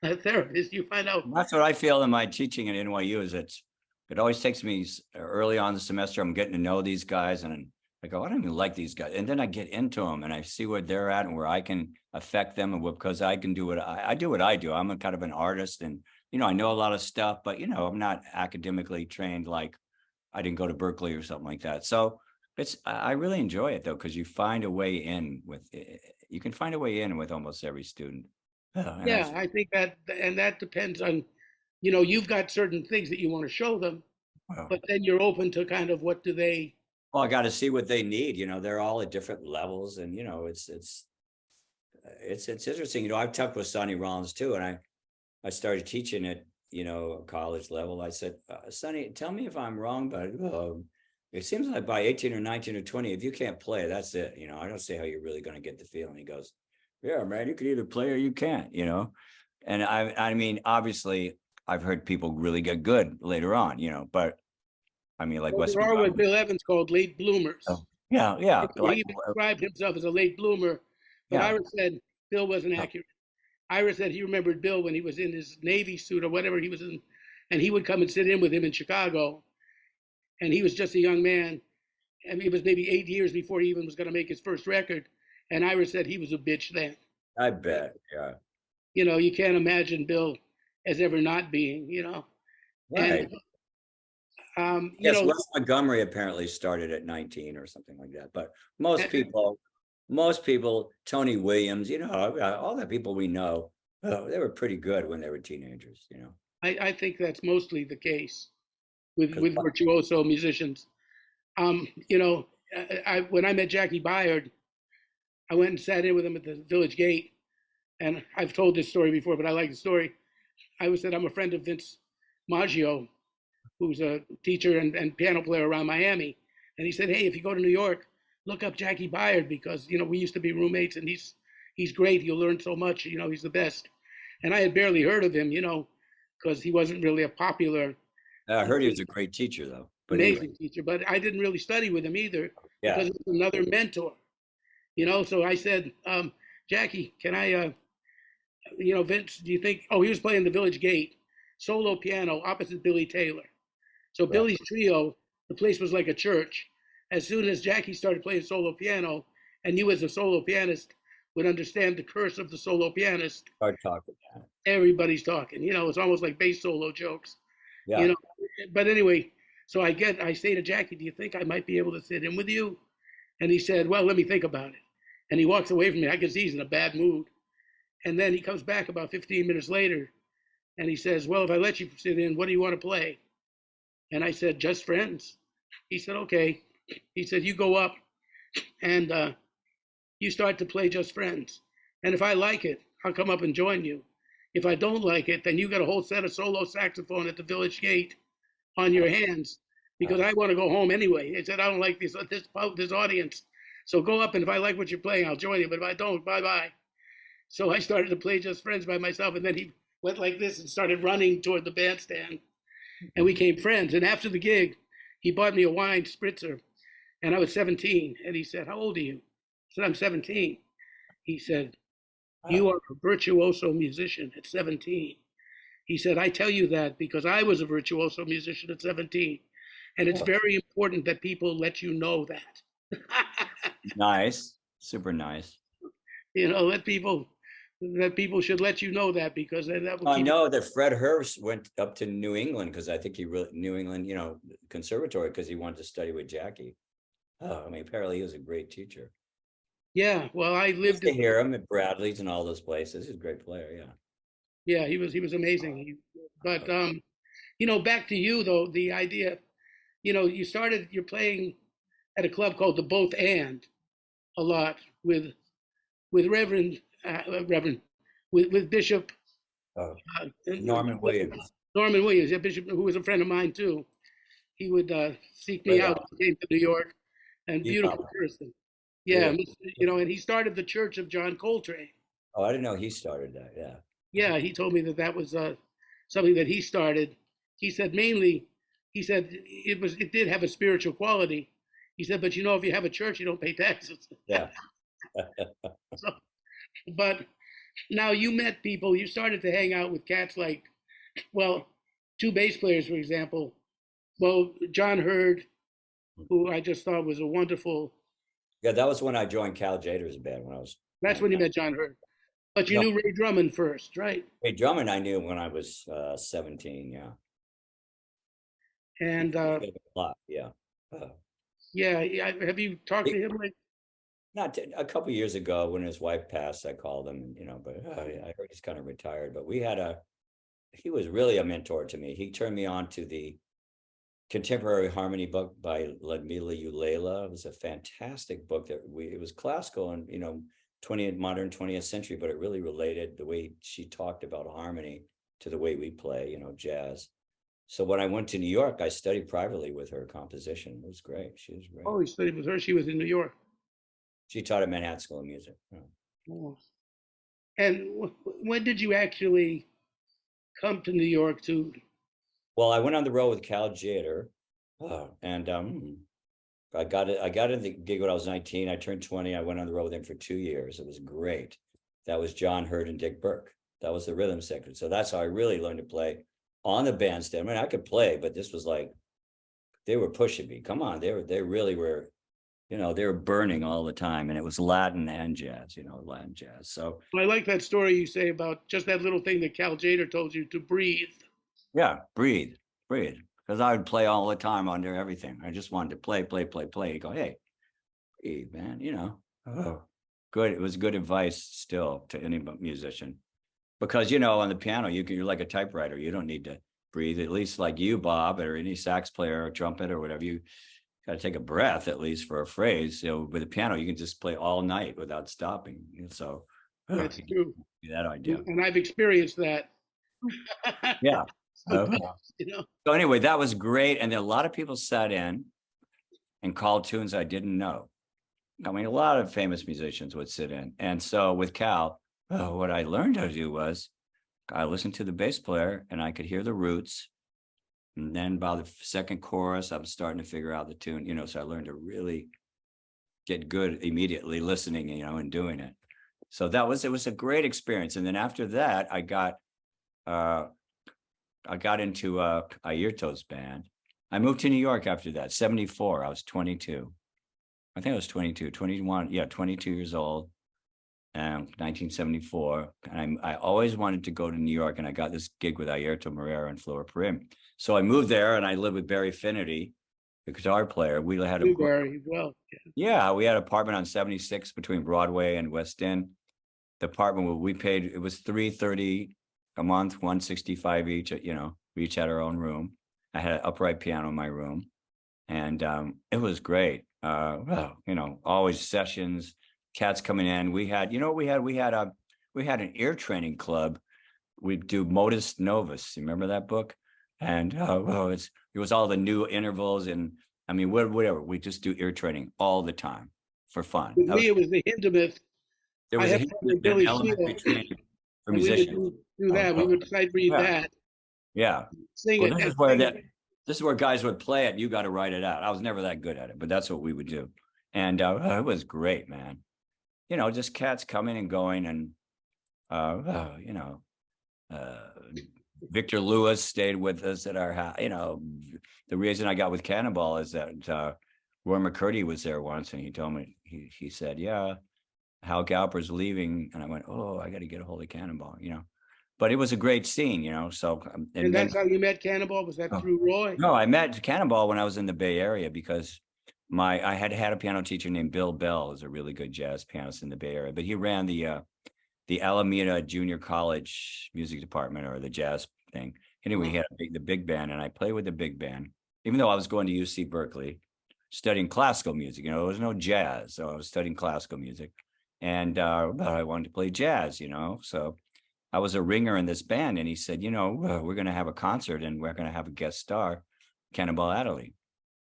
a therapist. You find out. That's what I feel in my teaching at NYU is it always takes me early on the semester. I'm getting to know these guys, and I go, I don't even like these guys. And then I get into them and I see where they're at and where I can affect them, and because I can do what I do. I'm a kind of an artist, and I know a lot of stuff, but I'm not academically trained. Like I didn't go to Berkeley or something like that. So I really enjoy it though, because you find a way in with almost every student. I think that depends on, you've got certain things that you want to show them, but then you're open to kind of what do they. Well, I got to see what they need. They're all at different levels, and it's interesting. I've talked with Sonny Rollins too, and I started teaching at college level. I said, Sonny, tell me if I'm wrong, but it seems like by 18 or 19 or 20, if you can't play, that's it. I don't see how you're really going to get the feeling. He goes, yeah, man, you can either play or you can't. And obviously, I've heard people really get good later on. But like West. There are what Bill Evans called late bloomers. Oh, yeah. He described himself as a late bloomer, but Ira said Bill wasn't accurate. Ira said he remembered Bill when he was in his Navy suit or whatever he was in, and he would come and sit in with him in Chicago, and he was just a young man. It was maybe 8 years before he even was going to make his first record, and Ira said he was a bitch then. I bet, yeah. You can't imagine Bill as ever not being, Right. And, yes, Wes Montgomery apparently started at 19 or something like that, but most people most people, Tony Williams, all the people we know, they were pretty good when they were teenagers, I think that's mostly the case with 'cause virtuoso musicians. You know, when I met Jackie Byard, I went and sat in with him at the Village Gate, and I've told this story before, but I like the story. I said I'm a friend of Vince Maggio, who's a teacher and piano player around Miami, and he said, "Hey, if you go to New York, look up Jackie Byard because we used to be roommates, and he's great. You'll learn so much. He's the best." And I had barely heard of him, because he wasn't really a popular, I heard he was a great teacher, though. But amazing anyway, teacher, but I didn't really study with him either yeah. because it was another mentor. So I said, Jackie, can I, Vince, do you think, oh, he was playing the Village Gate, solo piano opposite Billy Taylor. So Right. Billy's trio, the place was like a church. As soon as Jackie started playing solo piano, and you as a solo pianist would understand the curse of the solo pianist, Start talking. everybody's talking. It's almost like bass solo jokes. Yeah. You know, but anyway, so I say to Jackie, do you think I might be able to sit in with you? And he said, well, let me think about it. And he walks away from me. I can see he's in a bad mood. And then he comes back about 15 minutes later and he says, well, if I let you sit in, what do you want to play? And I said, just friends. He said, okay. He said, you go up and you start to play just friends. And if I like it, I'll come up and join you. If I don't like it, then you got a whole set of solo saxophone at the Village Gate on your hands because I want to go home anyway. He said, I don't like this audience. So go up, and if I like what you're playing, I'll join you. But if I don't, bye-bye. So I started to play Just Friends by myself, and then he went like this and started running toward the bandstand, and we became friends. And after the gig, he bought me a wine spritzer, and I was 17. And he said, how old are you? I said, I'm 17. He said, you are a virtuoso musician at 17. He said, I tell you that because I was a virtuoso musician at 17. And it's very important that people let you know that. Nice. Super nice. That people should let you know that because that will I keep know that Fred Hurst went up to New England because I think New England, conservatory because he wanted to study with Jackie. Oh, I mean, apparently he was a great teacher. Yeah, well, I I used lived to hear him at Bradley's and all those places. He's a great player. Yeah. yeah, he was amazing. But back to you though, the idea, you're playing at a club called the Both And a lot with Reverend with Bishop Norman Williams. Norman Williams, yeah, Bishop, who was a friend of mine too. He would seek me out when he came to New York, and beautiful person. Yeah, and he started the Church of John Coltrane. Oh, I didn't know he started that. Yeah. Yeah, he told me that was something that he started. He said mainly, it did have a spiritual quality. He said, but if you have a church, you don't pay taxes. Yeah. So, but now you met people, you started to hang out with cats like, well, two bass players, for example. Well, John Hurd, who I just thought was a wonderful. Yeah, that was when I joined Cal Tjader's band That's when you met John Hurd. But you knew Ray Drummond first, right? Ray Drummond I knew when I was 17, yeah. And a lot, yeah. yeah, have you talked to him? Not a couple of years ago when his wife passed, I called him, but I heard he's kind of retired. But he was really a mentor to me. He turned me on to the Contemporary Harmony book by Ludmila Ulela. It was a fantastic book it was classical and, modern 20th century, but it really related the way she talked about harmony to the way we play, jazz. So when I went to New York, I studied privately with her composition. It was great. She was great. Oh, you studied with her? She was in New York. She taught at Manhattan School of Music. Oh. And when did you actually come to New York to? Well, I went on the road with Cal Tjader, and I got in the gig when I was 19. I turned 20. I went on the road with him for 2 years. It was great. That was John Hurd and Dick Burke. That was the rhythm section. So that's how I really learned to play on the bandstand. I mean, I could play, but this was like they were pushing me. Come on, they really were. They were burning all the time, and it was Latin and jazz. Latin jazz. So I like that story you say about just that little thing that Cal Tjader told you to breathe. Yeah, breathe. Because I would play all the time under everything. I just wanted to play. You go, hey, breathe, man, good. It was good advice still to any musician, because you know, on the piano, you're like a typewriter. You don't need to breathe. At least like you, Bob, or any sax player or trumpet or whatever, you got to take a breath at least for a phrase. So with the piano, you can just play all night without stopping. And so That's true. that idea. And I've experienced that. Yeah. Sometimes, you know. So anyway, that was great. And then a lot of people sat in and called tunes I didn't know. I mean, a lot of famous musicians would sit in. And so with Cal, what I learned how to do was I listened to the bass player and I could hear the roots. And then by the second chorus, I was starting to figure out the tune, you know, so I learned to really get good immediately listening, you know, and doing it. So it was a great experience. And then after that, I got into Airto's band. I moved to New York after that, 74. I was 22. I think I was 22, 21. Yeah, 22 years old. 1974. And I always wanted to go to New York, and I got this gig with Airto Moreira and Flora Purim. So I moved there, and I lived with Barry Finnerty, the guitar player. We had a Barry, well, yeah, we had an apartment on 76 between Broadway and West End. The apartment we paid, it was $330 a month, $165 each. You know, we each had our own room. I had an upright piano in my room, and it was great. Well, you know, always sessions, cats coming in. We had, you know, we had an ear training club. We'd do Modus Novus. You remember that book? And it was all the new intervals, and I mean, whatever. We just do ear training all the time for fun. With me, it was the Hindemith. There was an elementary training for musicians. We would do that. We would sight read that. Yeah. Sing well, it. This is where guys would play it. You got to write it out. I was never that good at it, but that's what we would do. And it was great, man. You know, just cats coming and going. And, you know, Victor Lewis stayed with us at our house. You know, the reason I got with Cannonball is that Roy McCurdy was there once, and he told me, he said, yeah, Hal Galper's leaving. And I went, oh, I got to get a hold of Cannonball, you know. But it was a great scene, you know. So and that's how you met Cannonball? Was that through Roy? No, I met Cannonball when I was in the Bay Area, because I had a piano teacher named Bill Bell, who's a really good jazz pianist in the Bay Area. But he ran the Alameda Junior College music department, or the jazz thing. Anyway, he had the big band, and I played with the big band, even though I was going to UC Berkeley, studying classical music. You know, there was no jazz, so I was studying classical music, and I wanted to play jazz. You know, so I was a ringer in this band, and he said, you know, we're going to have a concert, and we're going to have a guest star, Cannonball Adderley.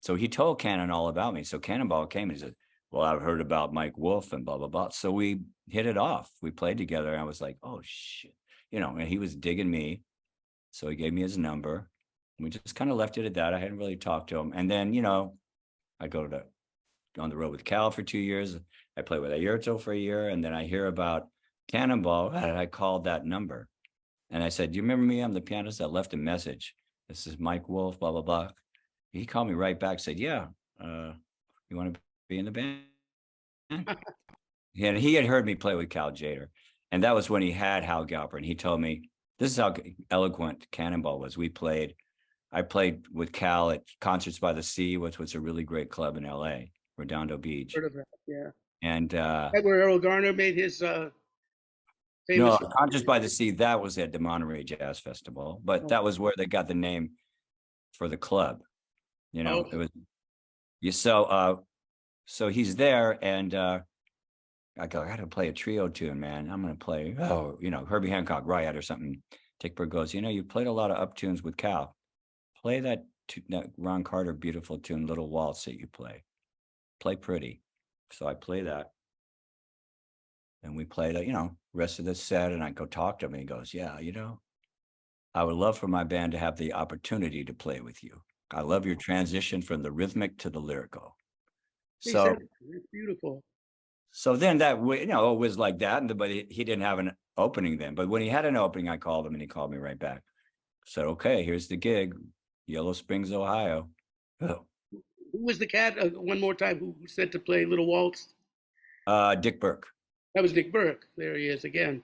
So he told Cannon all about me. So Cannonball came and he said, well, I've heard about Mike Wolff and blah, blah, blah. So we hit it off. We played together, and I was like, oh, shit. You know, and he was digging me. So he gave me his number. We just kind of left it at that. I hadn't really talked to him. And then, you know, I go on the road with Cal for 2 years. I played with Airto for a year. And then I hear about Cannonball, and I called that number. And I said, do you remember me? I'm the pianist that left a message. This is Mike Wolff, blah, blah, blah. He called me right back, said, yeah, you want to be in the band? And he had heard me play with Cal Tjader. And that was when he had Hal Galper. And he told me, this is how eloquent Cannonball was. I played with Cal at Concerts by the Sea, which was a really great club in LA, Redondo Beach. Heard of that, yeah. And that where Errol Garner made his famous. No, Concerts by the Sea, that was at the Monterey Jazz Festival, but that was where they got the name for the club. You know, it was so he's there, and I go, I got to play a trio tune, man. I'm going to play, you know, Herbie Hancock, Riot or something. Tickberg goes, you know, you played a lot of up tunes with Cal. Play that Ron Carter beautiful tune, Little Waltz, that you play. Play pretty. So I play that. And we play the, you know, rest of the set, and I go talk to him, and he goes, yeah, you know, I would love for my band to have the opportunity to play with you. I love your transition from the rhythmic to the lyrical. So it's beautiful. So then that, you know, it was like that, but he didn't have an opening then. But when he had an opening, I called him, and he called me right back. Said, okay, here's the gig, Yellow Springs, Ohio. Oh. Who was the cat, one more time, who said to play Little Waltz? Dick Burke. That was Dick Burke. There he is again.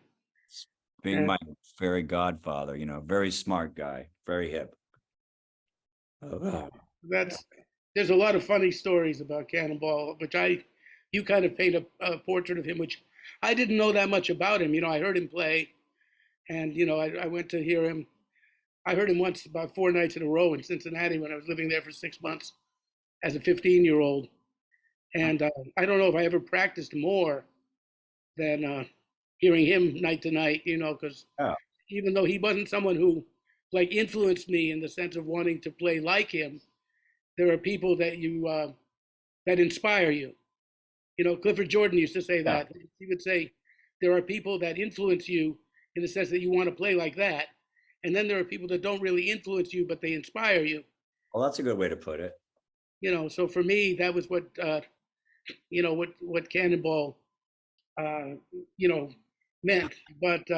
Being my fairy godfather, you know, very smart guy, very hip. There's a lot of funny stories about Cannonball, which I you kind of paint a portrait of him, which I didn't know that much about him. I heard him play, and I went to hear him. I heard him once about 4 nights in a row in Cincinnati when I was living there for 6 months as a 15-year-old. And I don't know if I ever practiced more than hearing him night to night, because Oh, even though he wasn't someone who like influenced me in the sense of wanting to play like him, there are people that that inspire you. Clifford Jordan used to say yeah. that. He would say there are people that influence you in the sense that you want to play like that, and then there are people that don't really influence you, but they inspire you. Well, that's a good way to put it. So for me, that was what Cannonball, uh, you know, meant. But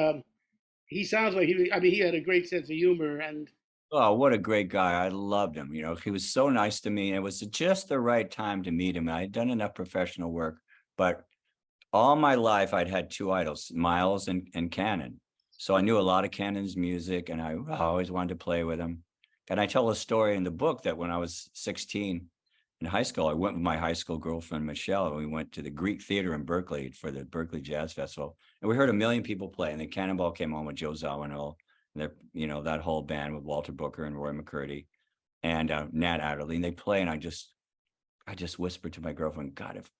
he sounds like I mean, he had a great sense of humor, and Oh, what a great guy. I loved him. He was so nice to me. It was just the right time to meet him. I had done enough professional work, but all my life I'd had two idols, Miles and Cannon. So I knew a lot of Cannon's music, and I always wanted to play with him. And I tell a story in the book that when I was 16 in high school, I went with my high school girlfriend, Michelle, and we went to the Greek Theater in Berkeley for the Berkeley Jazz Festival. And we heard a million people play. And then Cannonball came on with Joe Zawinul, and that whole band with Walter Booker and Roy McCurdy and Nat Adderley. And they play, and I just whispered to my girlfriend, God, if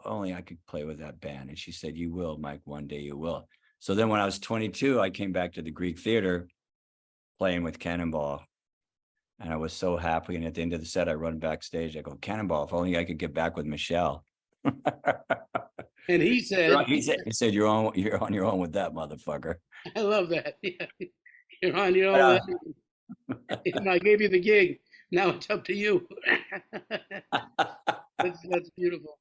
only I could play with that band. And she said, you will, Mike, one day you will. So then when I was 22, I came back to the Greek Theater playing with Cannonball. And I was so happy. And at the end of the set, I run backstage. I go, Cannonball, if only I could get back with Michelle. and he said, he said, you're on your own with that motherfucker. I love that. Yeah. You're on your But, own. And I gave you the gig. Now it's up to you. That's beautiful.